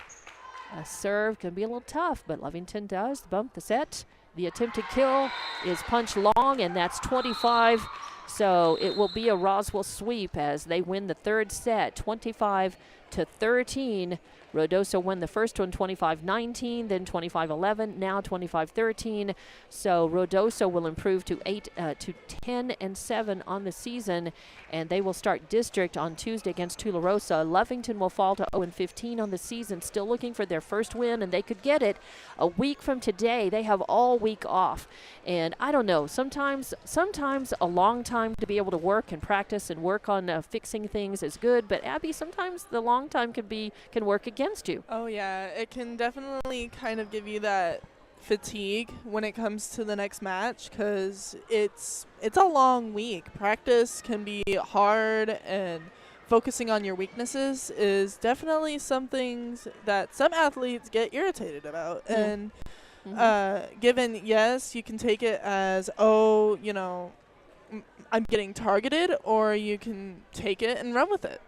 A serve can be a little tough, but Lovington does bump the set. The attempted kill is punch long, and that's 25. So it will be a Roswell sweep as they win the third set, 25-13. Ruidoso won the first one 25-19, then 25-11, now 25-13. So Ruidoso will improve to 10-7 on the season, and they will start district on Tuesday against Tularosa. Lovington will fall to 0-15 on the season, still looking for their first win, and they could get it a week from today. They have all week off, and I don't know. Sometimes a long time to be able to work and practice and work on fixing things is good, but Abby, sometimes the long time can work against you. Oh yeah, it can definitely kind of give you that fatigue when it comes to the next match, because it's a long week. Practice can be hard, and focusing on your weaknesses is definitely something that some athletes get irritated about. Yeah. And given, yes, you can take it as, oh, you know, I'm getting targeted, or you can take it and run with it.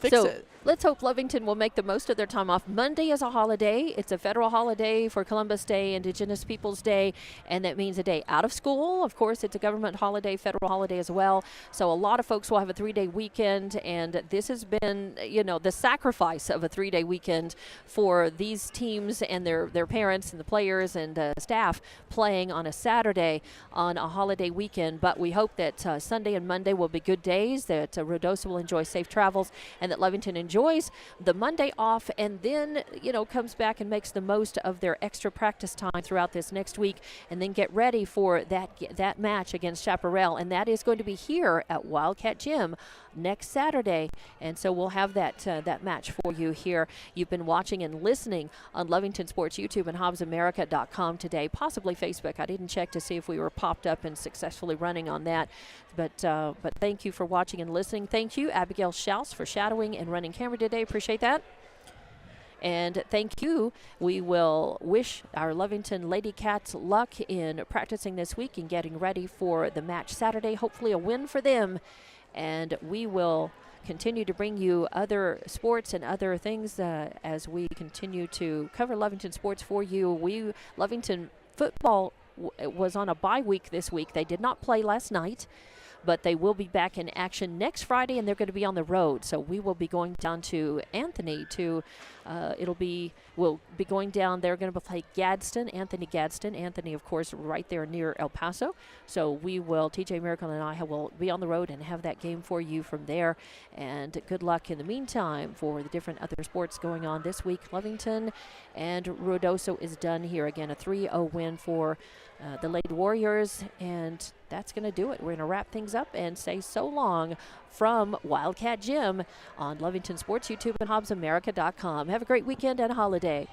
Fix it. Let's hope Lovington will make the most of their time off. Monday is a holiday. It's a federal holiday for Columbus Day, Indigenous Peoples Day, and that means a day out of school. Of course, it's a government holiday, federal holiday as well. So a lot of folks will have a 3-day weekend, and this has been, the sacrifice of a 3-day weekend for these teams and their parents and the players and staff playing on a Saturday on a holiday weekend. But we hope that Sunday and Monday will be good days, that Ruidoso will enjoy safe travels, and that Lovington enjoy enjoys the Monday off and then, comes back and makes the most of their extra practice time throughout this next week and then get ready for that match against Chaparral. And that is going to be here at Wildcat Gym next Saturday. And so we'll have that match for you here. You've been watching and listening on Lovington Sports YouTube and HobbsAmerica.com today, possibly Facebook. I didn't check to see if we were popped up and successfully running on that. But thank you for watching and listening. Thank you, Abigail Schaus, for shadowing and running camera today. Appreciate that. And thank you. We will wish our Lovington Lady Cats luck in practicing this week and getting ready for the match Saturday. Hopefully a win for them. And we will continue to bring you other sports and other things as we continue to cover Lovington sports for you. Lovington football was on a bye week this week. They did not play last night, but they will be back in action next Friday, and they're going to be on the road. So we will be going down to Anthony we'll be going down. They're going to play Anthony Gadsden. Anthony, of course, right there near El Paso. So we will, TJ Miracle and I will be on the road and have that game for you from there. And good luck in the meantime for the different other sports going on this week. Lovington and Ruidoso is done here. Again, a 3-0 win for the Lady Warriors, and that's going to do it. We're going to wrap things up and say so long from Wildcat Gym on Lovington Sports YouTube and HobbsAmerica.com. Have a great weekend and holiday.